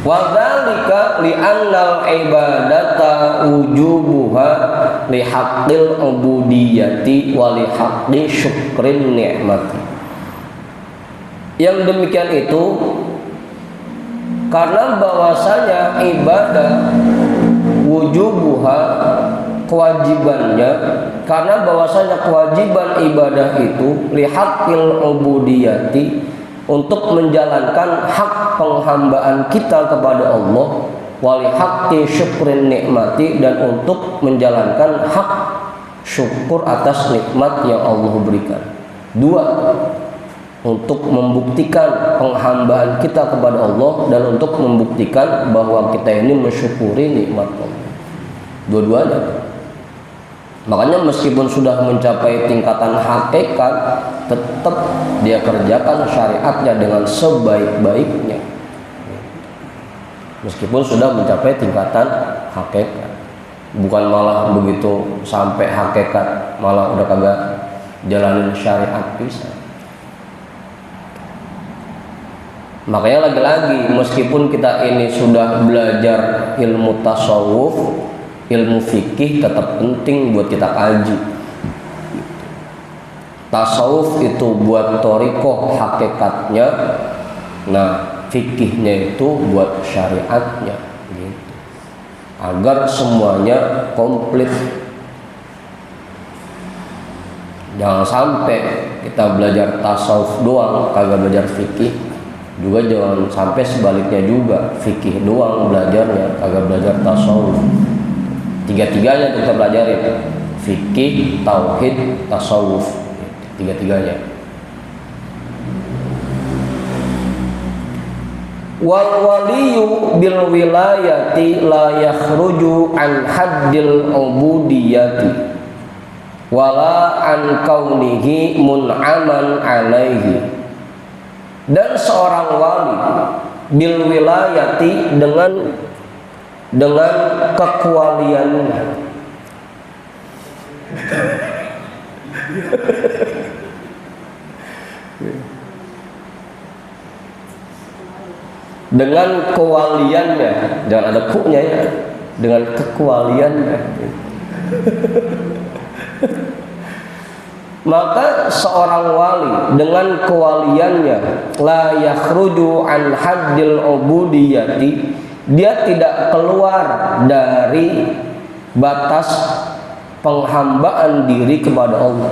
Wa dzalika li'annal ibadata wujubuha li haqqil ubudiyyati wa li haqqi syukrin ni'mati. Yang demikian itu karena bahwasanya ibadah wujubuha kewajibannya, karena bahwasanya kewajiban ibadah itu li haqqil ubudiyyati untuk menjalankan hak penghambaan kita kepada Allah, wali haqqi syukrin nikmati, dan untuk menjalankan hak syukur atas nikmat yang Allah berikan. Dua, untuk membuktikan penghambaan kita kepada Allah dan untuk membuktikan bahwa kita ini mensyukuri nikmat Allah. Dua-duanya. Makanya meskipun sudah mencapai tingkatan hakikat, tetap dia kerjakan syariatnya dengan sebaik-baiknya. Meskipun sudah mencapai tingkatan hakikat, bukan malah begitu sampai hakikat malah udah kagak jalanin syariat bisa. Makanya lagi-lagi meskipun kita ini sudah belajar ilmu tasawuf, ilmu fikih tetap penting buat kita kaji. Tasawuf itu buat thariqah hakikatnya, nah fikihnya itu buat syariatnya gitu. Agar semuanya komplit. Jangan sampai kita belajar tasawuf doang kagak belajar fikih, juga jangan sampai sebaliknya juga, fikih doang belajarnya kagak belajar tasawuf. Tiga-tiganya kita belajarin, fikih, tauhid, tasawuf, tiga-tiganya. Wal waliyu bil wilayati la yakhruju an haddil ubudiyyati wala an kaunihi mun'aman alaihi. Dan seorang wali bil wilayati dengan kekualiannya, dengan kewaliannya, jangan ada kunya ya, dengan kekualiannya. Maka seorang wali dengan kewaliannya la yakhruju an haddil ubudiyyati, dia tidak keluar dari batas penghambaan diri kepada Allah.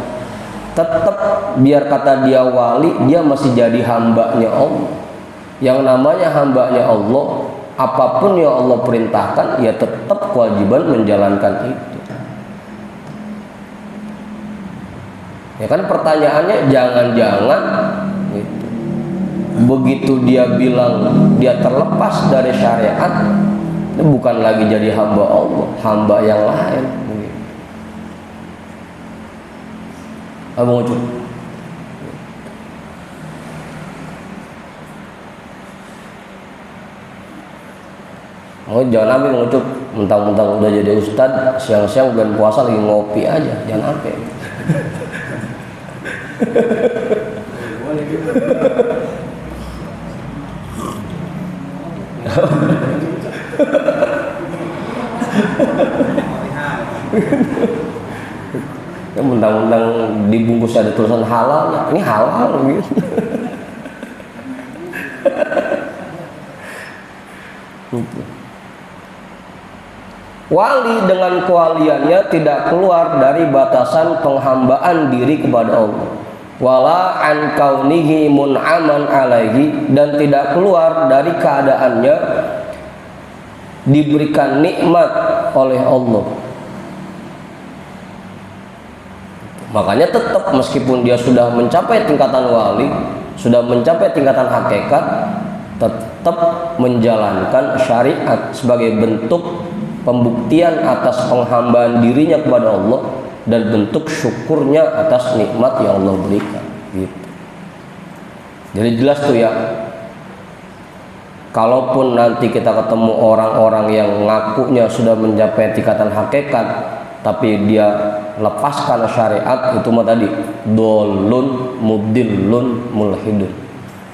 Tetap biar kata dia wali, dia masih jadi hambanya Allah. Yang namanya hambanya Allah, apapun yang Allah perintahkan, ya tetap kewajiban menjalankan itu. Ya kan pertanyaannya, jangan-jangan gitu. Begitu dia bilang dia terlepas dari syariat, itu bukan lagi jadi hamba Allah, hamba yang lain. Abang Ucup. Oh, jangan sampai mengucup mentang-mentang udah jadi ustad, siang-siang bulan puasa lagi ngopi aja, jangan sampai. Ya mentang-mentang dibungkus ada tulisan halal, ya ini halal gitu. Wali dengan kewaliannya tidak keluar dari batasan penghambaan diri kepada Allah. Wala an kaunihi mun'aman alaihi, dan tidak keluar dari keadaannya diberikan nikmat oleh Allah. Makanya tetap meskipun dia sudah mencapai tingkatan wali, sudah mencapai tingkatan hakikat, tetap menjalankan syariat sebagai bentuk pembuktian atas penghambaan dirinya kepada Allah dan bentuk syukurnya atas nikmat yang Allah berikan gitu. Jadi jelas tuh ya, kalaupun nanti kita ketemu orang-orang yang ngakunya sudah mencapai tingkatan hakikat tapi dia lepaskan syariat, itu mah tadi dolun mudillun mulhidun.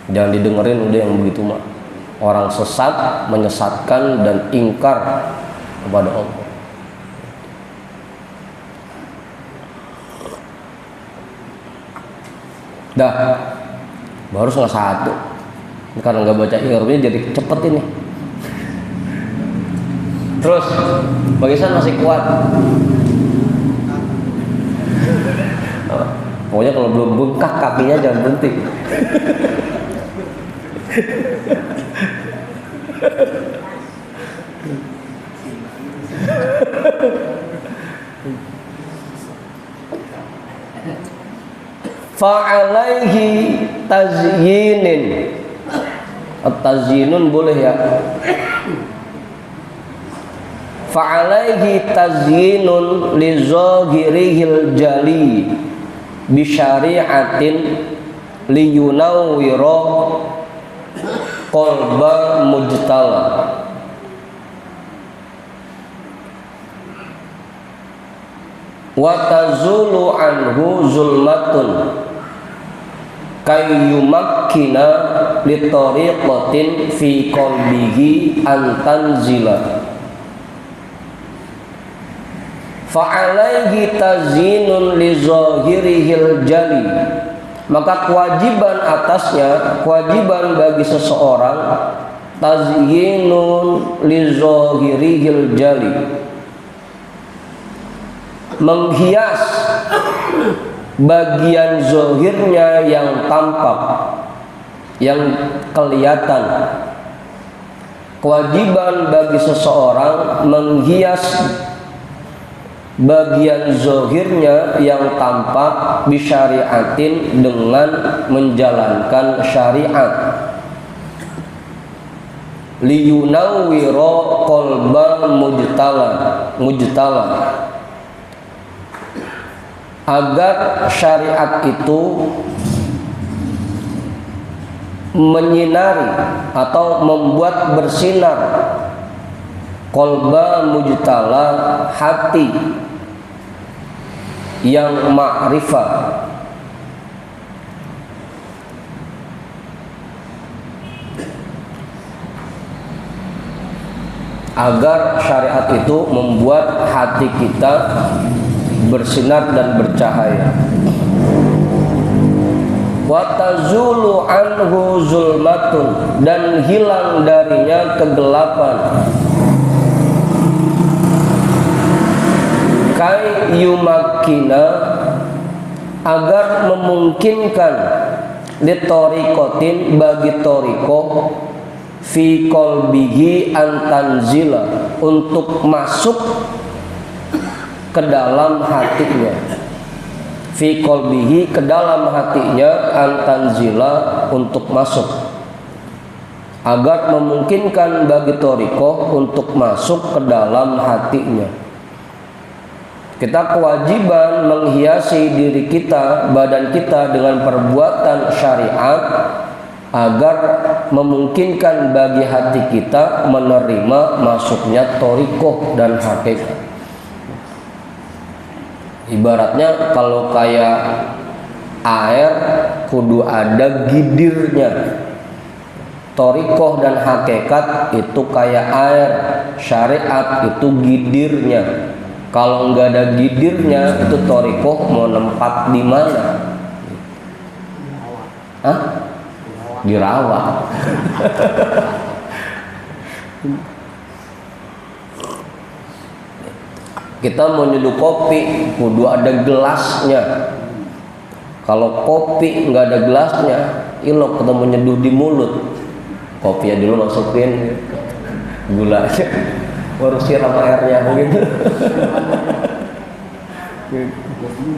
Jangan didengerin udah yang begitu mah. Orang sesat, menyesatkan dan ingkar kepada Allah. Dah, baru setengah satu. Karena nggak baca ikhronya jadi cepet ini. Terus, bagisan masih kuat. Pokoknya kalau belum bengkak kakinya jangan berhenti. Fa'alaihi tazyinin. Tazyinun boleh ya. Fa'alaihi tazyinun li zahirihil jali bi syari'atin li yunawwira qalba mujtala. Wa tazulu anhu zulmatun kayyumakkina li tariqatin fi qalbihi an tanzila. Fa'alaihi tazinun li zahirihil jali, maka kewajiban atasnya, kewajiban bagi seseorang tazyinun li zahirihil jali, menghias bagian zahirnya yang tampak, yang kelihatan. Kewajiban bagi seseorang menghias bagian zahirnya yang tampak bisyariatin, dengan menjalankan syariat, liyunawwira qalban mujtala, agar syariat itu menyinari atau membuat bersinar qalba mujtala, hati yang ma'rifah. Agar syariat itu membuat hati kita bersinar dan bercahaya. Wa tazulu anhu zulmatun, dan hilang darinya kegelapan. Kai yumakkina, agar memungkinkan litorikotin, bagi toriko, fi qalbihi antanzila, untuk masuk ke dalam hatinya, fi qalbihi, ke dalam hatinya, antanzila, untuk masuk, agar memungkinkan bagi toriko untuk masuk ke dalam hatinya. Kita kewajiban menghiasi diri kita, badan kita dengan perbuatan syariat, agar memungkinkan bagi hati kita menerima masuknya torikoh dan hakikat. Ibaratnya kalau kayak air kudu ada gidirnya. Thariqah dan hakikat itu kayak air, syariat itu gidirnya. Kalau nggak ada gidirnya, itu thariqah mau nempat di mana? Hah? Dirawat. Kita mau nyeduh kopi, kudu ada gelasnya. Kalau kopi nggak ada gelasnya, ilok kita mau nyeduh di mulut. Kopinya dulu masukin gulanya, baru siram airnya begitu.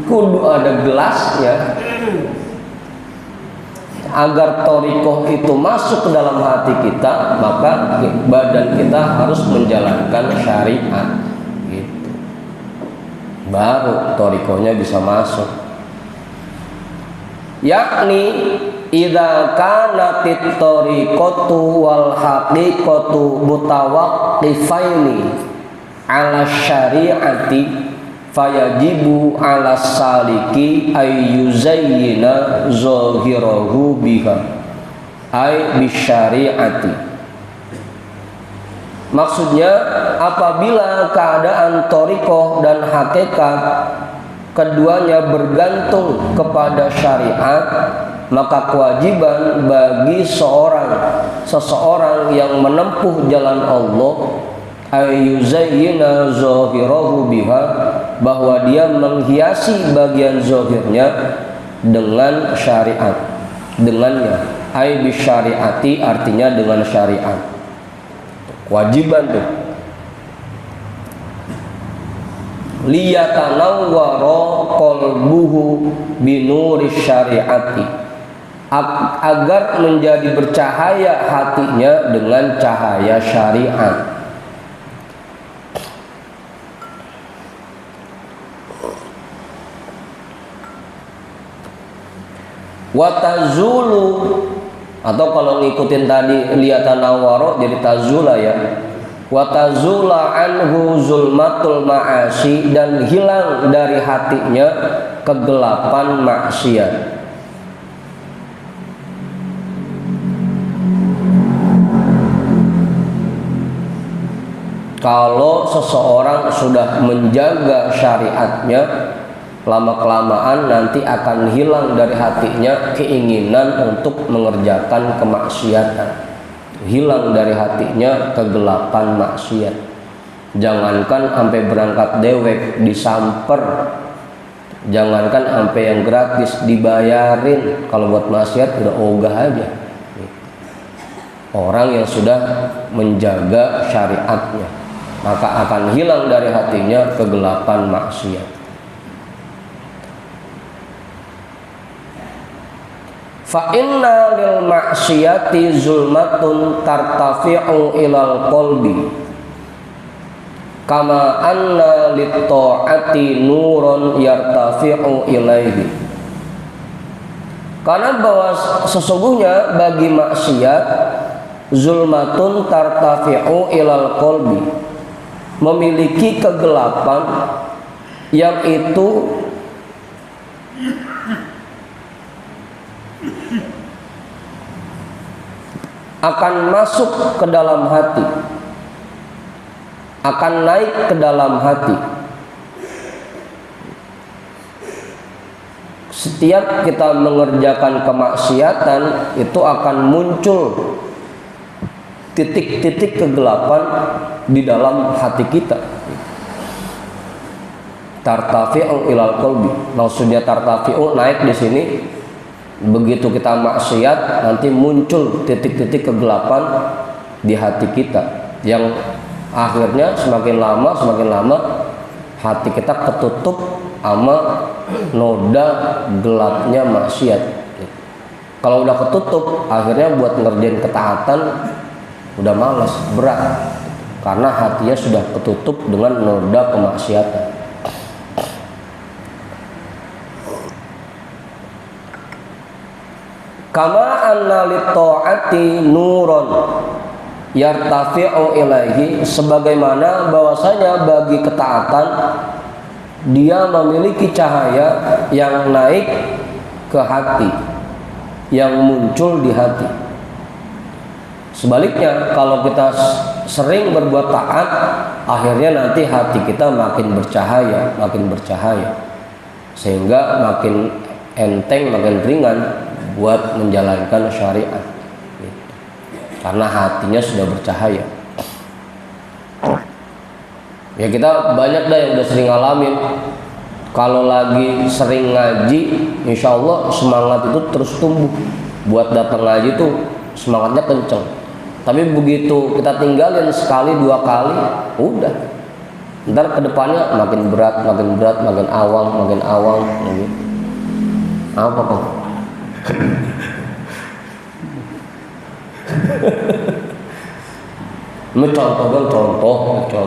Kudu ada gelasnya. Agar thariqah itu masuk ke dalam hati kita, maka badan kita harus menjalankan syariat. Gitu. Baru thariqahnya bisa masuk. Yakni idza kanatit thariqatu wal haqiqatu mutawaqqifaini ala syari'ati fayajibu ala saliki ayyuzayyina zahirahu biha ay bisyari'ati. Maksudnya apabila keadaan thariqah dan hakikat keduanya bergantung kepada syariat, maka kewajiban bagi seseorang yang menempuh jalan Allah ayyuzayyina zahirahu biha, bahwa dia menghiasi bagian zahirnya dengan syariat, dengannya. Ay bisyariati artinya dengan syariat. Kewajiban tuh. Liyatanawwara qalbuhu binuri syariati, agar menjadi bercahaya hatinya dengan cahaya syariat. Watazulu, atau kalau ngikutin tadi liyatanawwara jadi tazula ya. Watazula anhu zulmatul ma'asi, dan hilang dari hatinya kegelapan maksiat. Kalau seseorang sudah menjaga syariatnya, lama-kelamaan nanti akan hilang dari hatinya keinginan untuk mengerjakan kemaksiatan. Hilang dari hatinya kegelapan maksiat. Jangankan sampai berangkat dewek disamper, jangankan sampai yang gratis dibayarin. Kalau buat maksiat udah ogah aja. Orang yang sudah menjaga syariatnya, maka akan hilang dari hatinya kegelapan maksiat. Fa inna lil maksiyati zulmatun tartafi'u ilal qalbi kama anna lit ta'ati nurun yartafi'u ilaihi. Karena bahwa sesungguhnya bagi maksiat zulmatun tartafi'u ilal qalbi, memiliki kegelapan yang itu akan masuk ke dalam hati, akan naik ke dalam hati. Setiap kita mengerjakan kemaksiatan, itu akan muncul titik-titik kegelapan di dalam hati kita. Tartafi'u ilal qalbi, maksudnya tartafi'u naik di sini. Begitu kita maksiat, nanti muncul titik-titik kegelapan di hati kita, yang akhirnya semakin lama hati kita ketutup sama noda gelapnya maksiat. Kalau udah ketutup, akhirnya buat ngerjain ketaatan udah malas, berat, karena hatinya sudah ketutup dengan noda kemaksiatan. Kama anna lit-ta'ati nuron yartafi'u ilaihi, sebagaimana bahwasanya bagi ketaatan dia memiliki cahaya yang naik ke hati, yang muncul di hati. Sebaliknya, kalau kita sering berbuat taat, akhirnya nanti hati kita makin bercahaya, sehingga makin enteng, makin ringan buat menjalankan syariat, karena hatinya sudah bercahaya. Ya, kita banyak dah yang udah sering ngalamin. Kalau lagi sering ngaji, insya Allah semangat itu terus tumbuh. Buat datang ngaji tuh semangatnya kenceng. Tapi begitu kita tinggalin sekali dua kali, udah. Ntar kedepannya makin berat, makin awam. Gitu. Apa kok? Ini contoh.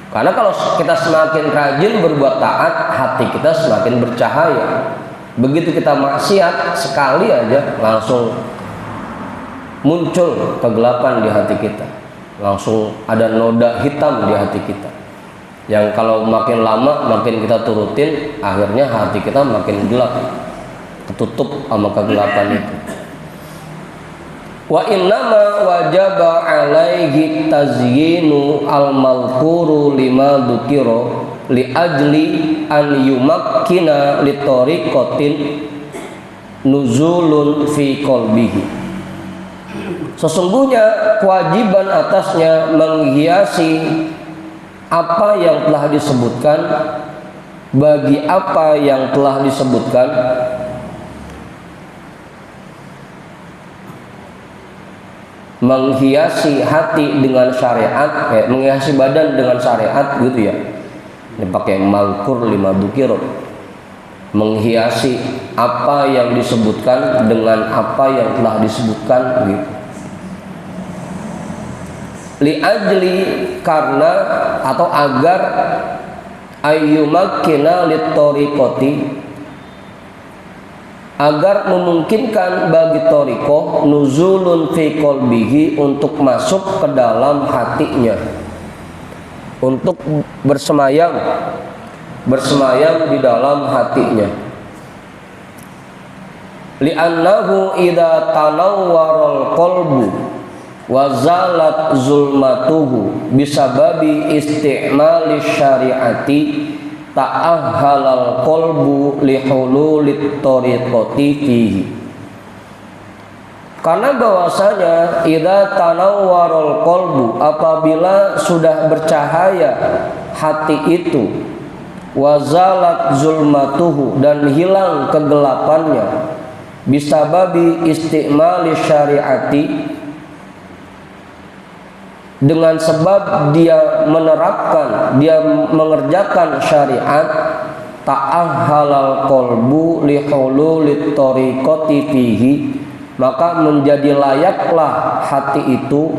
Karena kalau kita semakin rajin berbuat taat, hati kita semakin bercahaya. Begitu kita maksiat sekali aja, langsung muncul kegelapan di hati kita, langsung ada noda hitam di hati kita, yang kalau makin lama makin kita turutin, akhirnya hati kita makin gelap, tertutup sama kegelapan itu. Wa innama wajaba alaihi tazyinu al-malkuru lima dzukira li ajli an yumakkina li tariqatin nuzulun fi qalbihi. Sesungguhnya kewajiban atasnya menghiasi apa yang telah disebutkan, bagi apa yang telah disebutkan, menghiasi hati dengan syariat, menghiasi badan dengan syariat gitu ya. Ini pakai malkur lima dzukir, menghiasi apa yang disebutkan dengan apa yang telah disebutkan gitu. Li ajli, karena atau agar, ayyumakkina lit tariqati, agar memungkinkan bagi thariqah nuzulun fi qalbihi, untuk masuk ke dalam hatinya, untuk bersemayam di dalam hatinya. Li'annahu idza tanawwaral qalbu wa zalat zulmatuhu bisababi istimali syariati ta'ahhalal qalbu lihululit tariqati fihi. Karena bahwasanya idza tanawwarul qalbu, apabila sudah bercahaya hati itu, wazalat zulmatuhu, dan hilang kegelapannya, bisababi istimali syariati, dengan sebab dia menerapkan, dia mengerjakan syariat, ta'ahhalal qalbu lihululit tariqati fihi, maka menjadi layaklah hati itu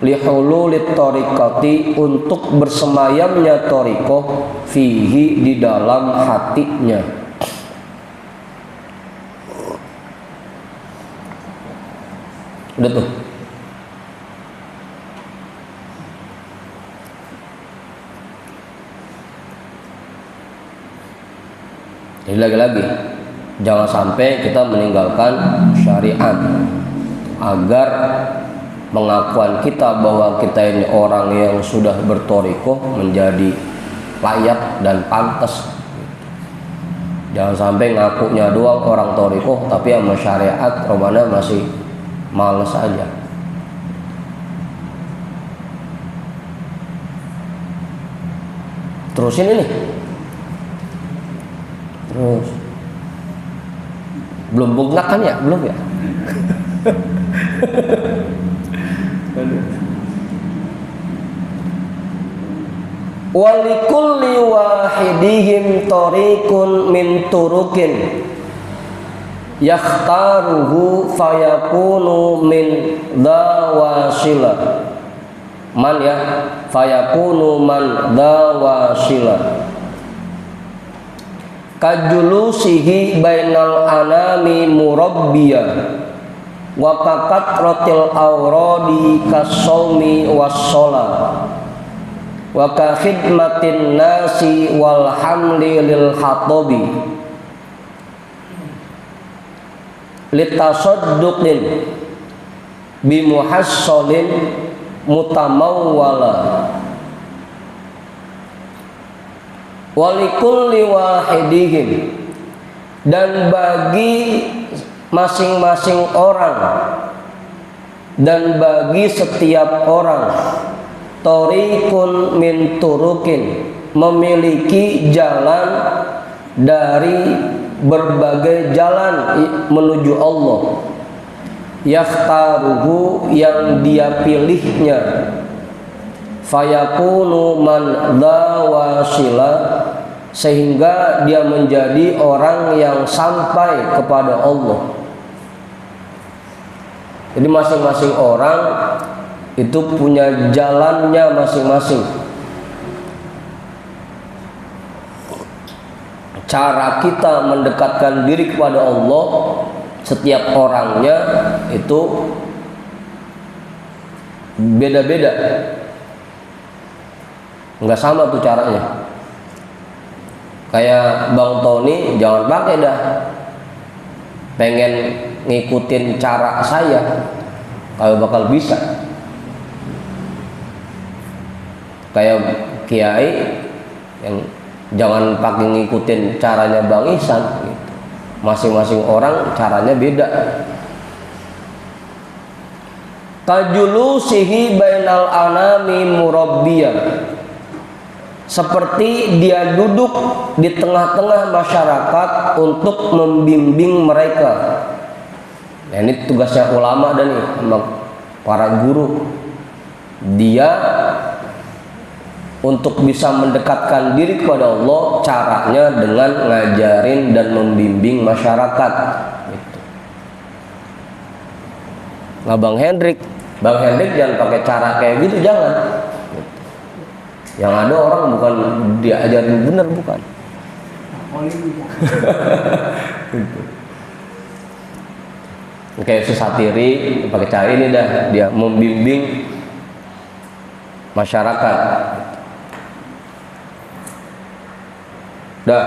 lihululit tariqati, untuk bersemayamnya tariqah fihi, di dalam hatinya. Udah tuh. Jadi lagi-lagi jangan sampai kita meninggalkan syariat, agar pengakuan kita bahwa kita ini orang yang sudah berthariqah menjadi layak dan pantas. Jangan sampai ngakunya doang orang thariqah, tapi sama syariat romana masih males aja. Terusin ini. Terus belum bungkak kan ya? Belum ya? Walikulli wahidihim tariqun min turukin yakhtaruhu fayakunu min dawasila. Man ya, fayakunu man dawasila. Kajulusihi bainal anami murabbiya wa kakatratil awradi kasawmi wassolat wa kakhidmatin nasi wal hamli lil khatabi litasadduqin bimuhassalin mutamawwala walikulli wahidihim, dan bagi masing-masing orang dan bagi setiap orang, thoriqun min turukin, memiliki jalan dari berbagai jalan menuju Allah, yakhtaruhu, yang dia pilihnya, fayakunu man dawasila, sehingga dia menjadi orang yang sampai kepada Allah. Jadi masing-masing orang itu punya jalannya masing-masing. Cara kita mendekatkan diri kepada Allah, setiap orangnya itu beda-beda, nggak sama tuh caranya. Kayak Bang Tony, jangan pakai dah pengen ngikutin cara saya, kalau bakal bisa. Kayak Kiai yang jangan pakai ngikutin caranya Bang Ihsan gitu. Masing-masing orang caranya beda. Kajulusihi bainal anami murabbiyan, seperti dia duduk di tengah-tengah masyarakat untuk membimbing mereka. Nah, ini tugasnya ulama dan nih, sama para guru. Dia untuk bisa mendekatkan diri kepada Allah, caranya dengan ngajarin dan membimbing masyarakat gitu. Nah, Bang Hendrik jangan pakai cara kayak gitu, jangan gitu. Yang ada orang bukan diajarin bener, bukan gitu. Kayak Susatiri pakai cara ini dah, dia membimbing masyarakat. Dah.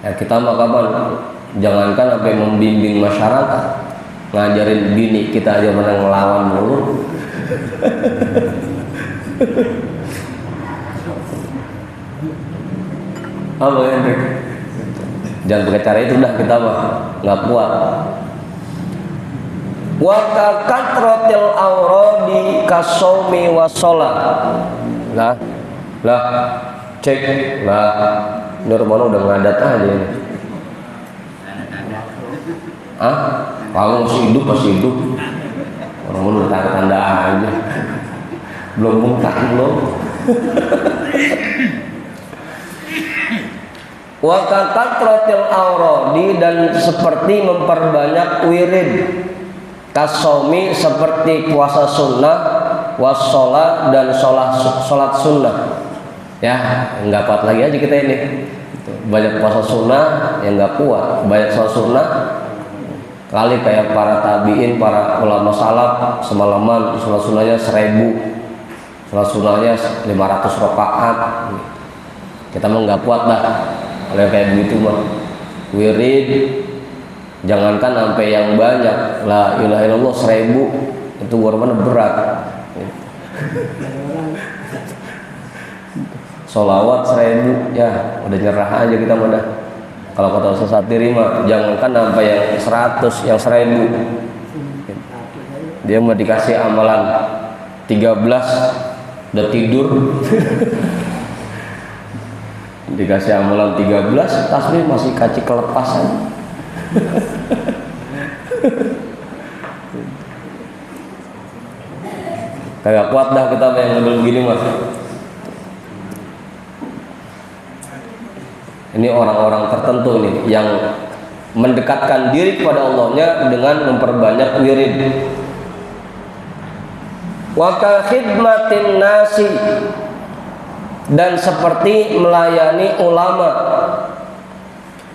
Ya, kita mah kapan? Jangankan sampai membimbing masyarakat, ngajarin bini kita aja pernah ngelawan mulu. Apa ya, jangan pakai cara itu dah, kita mah nggak kuat. Wa katratil auradi kasomi wasolat. Lah cek lah, Nurmono udah ngadat aja ini. Kalau masih hidup orang udah tanda aja, belum muntah belum. Wa katratil auradi, dan seperti memperbanyak wirid, kasomi seperti puasa sunnah, wassolat dan sholat sunnah. Ya, nggak kuat lagi aja kita ini. Banyak puasa sunnah yang nggak kuat, banyak sholat sunnah. Kali kayak para tabiin, para ulama salaf, semalaman sholat sunnahnya 1000, sholat sunnahnya 500 rakaat. Kita mah nggak kuat dah oleh kayak begitu mah. Wirid jangankan sampai yang banyak, la ilaha illallah 1000 itu mana berat. Sholawat 1000 ya udah nyerah aja kita mah dah. Kalau kata Susatiri mah jangankan sampai yang 100, yang 1000 dia mau dikasih amalan 13 udah tidur. Dikasih amalan 13, tasbih masih kacik kelepasan. Kayak kuat dah kita yang ngadul begini mas. Ini orang-orang tertentu nih yang mendekatkan diri kepada Allahnya dengan memperbanyak wirid. Wa ka khidmatin nasi, dan seperti melayani ulama.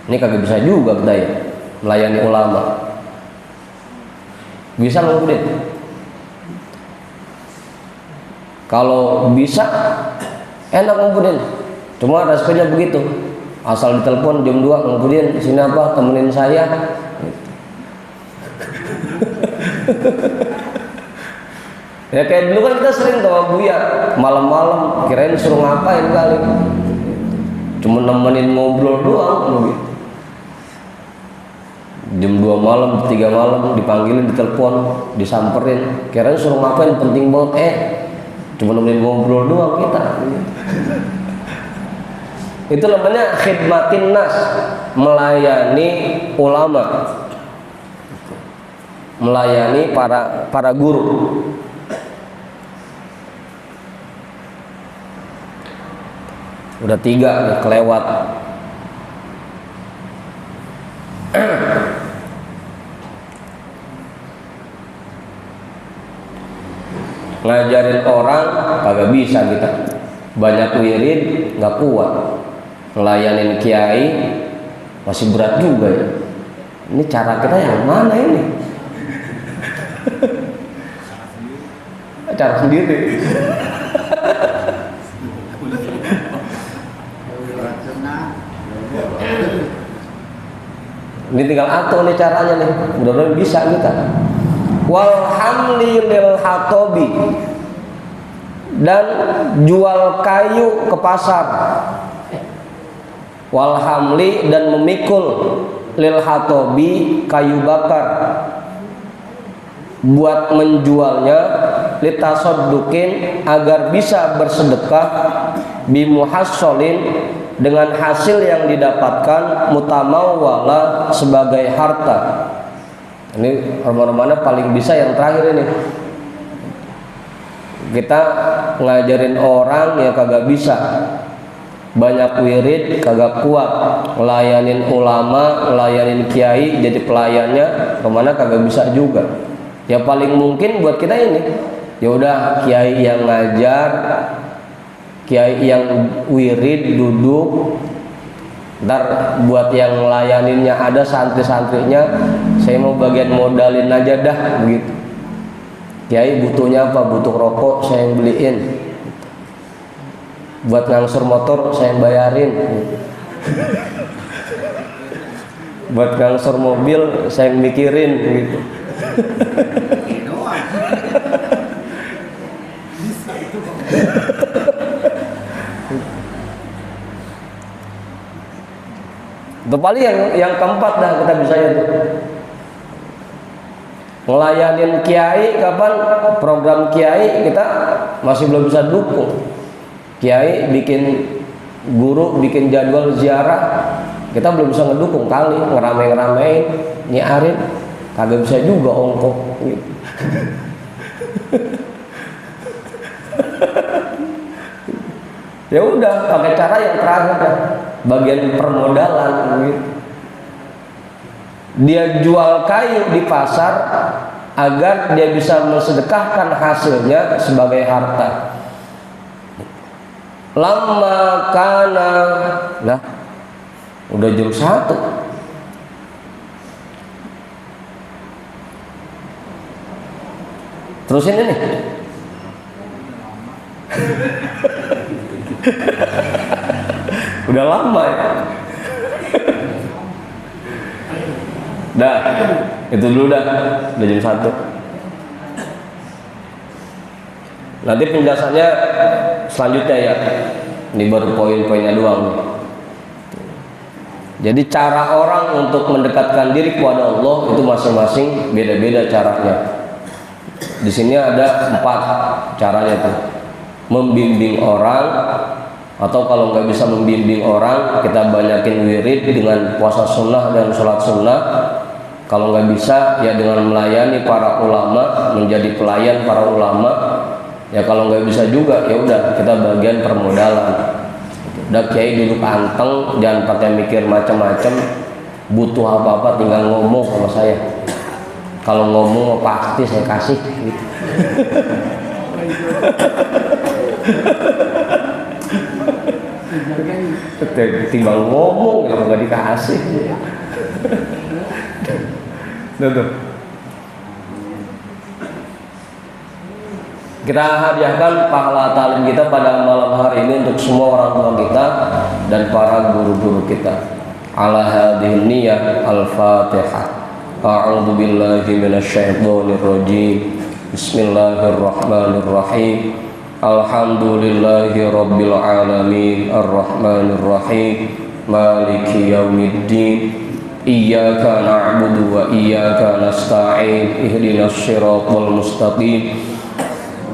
Ini kagak bisa juga kita ya, melayani ulama. Bisa nggak Udin? Kalau bisa enak Udin. Cuma responnya begitu, asal ditelepon jam 2, kemudian sini apa, temenin saya. Ya kayak dulu kan kita sering sama Buya malam-malam, kirain suruh ngapain kali, cuma nemenin ngobrol doang begitu. Jam 2 malam, 3 malam dipanggilin, ditelepon, disamperin, kirain suruh ngapain, penting banget, cuma nemenin ngobrol doang kita. Itu namanya khidmatin nas, melayani ulama, melayani para guru. Udah 3 nih, kelewat. Ngajarin orang kagak bisa kita, banyak wirid nggak kuat. Ngelayanin kiai masih berat juga ya. Ini cara kita yang mana ini? Cara sendiri. Ini tinggal atur nih caranya nih, mudah-mudahan bisa kita. Walhamli lil hatobi, dan jual kayu ke pasar. Walhamli, dan memikul, lil hatobi, kayu bakar, buat menjualnya, litasoddukin, agar bisa bersedekah, bimuhassolin, dengan hasil yang didapatkan, mutamawwala, sebagai harta. Ini rumah-rumahnya paling bisa yang terakhir ini. Kita ngajarin orang yang kagak bisa, banyak wirid kagak kuat, ngelayanin ulama, ngelayanin kiai, jadi pelayannya kemana kagak bisa juga. Ya paling mungkin buat kita ini, ya udah kiai yang ngajar, kiai yang wirid duduk, ntar buat yang ngelayaninnya ada santri-santrinya, saya mau bagian modalin aja dah begitu. Kiai butuhnya apa? Butuh rokok, saya yang beliin. Buat ngangsur motor, saya yang bayarin. Buat ngangsur mobil, saya yang mikirin gitu. Itu paling yang keempat dah kita bisa itu. Ngelayanin kiai, kapan program kiai kita masih belum bisa dukung. Kiai bikin guru, bikin jadwal ziarah, kita belum bisa ngedukung kali, ngerame-ngeramein, nyiarin, kagak bisa juga ongkok gitu. Ya udah, pakai cara yang terakhir dah, bagian permodalan gitu. Dia jual kayu di pasar agar dia bisa mensedekahkan hasilnya sebagai harta. Lama kana, nah udah jam 1. Terusin ini. Udah lama ya. Dah, itu dulu dah jam 1. Nanti penjelasannya selanjutnya ya. Ini baru poin-poinnya doang. Jadi cara orang untuk mendekatkan diri kepada Allah itu masing-masing beda-beda caranya. Di sini ada 4 caranya tuh. Membimbing orang, atau kalau nggak bisa membimbing orang, kita banyakin wirid dengan puasa sunnah dan sholat sunnah. Kalau nggak bisa, ya dengan melayani para ulama, menjadi pelayan para ulama. Ya kalau nggak bisa juga, ya udah kita bagian permodalan. Udah kiai duduk anteng, jangan pakai mikir macam-macam. Butuh apa-apa tinggal ngomong sama saya. Kalau ngomong pasti saya kasih. Gitu. Timbang ngomong kalau nggak dikasih. Tuh. Kita hadiahkan pahala talim kita pada malam hari ini untuk semua orang tua kita dan para guru-guru kita. Ala hadhihi niyyah al-Fatihah. A'udzu billahi minasyaitonir rajim. Bismillahirrahmanirrahim. Alhamdulillahi rabbil alamin arrahmanir rahim maliki yaumiddin. Iyyaka na'budu wa iyyaka nasta'in. Ihdinas siratal mustaqim.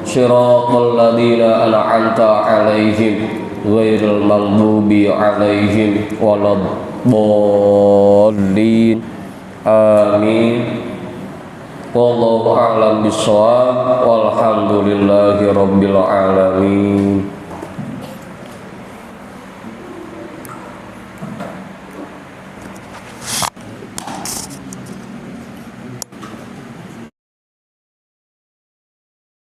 Shiratal ladzina an'amta 'alaihim ghairil maghdubi 'alaihim waladdallin. Amin. Wallahu a'lam bishawab. Walhamdulillahi rabbil alamin.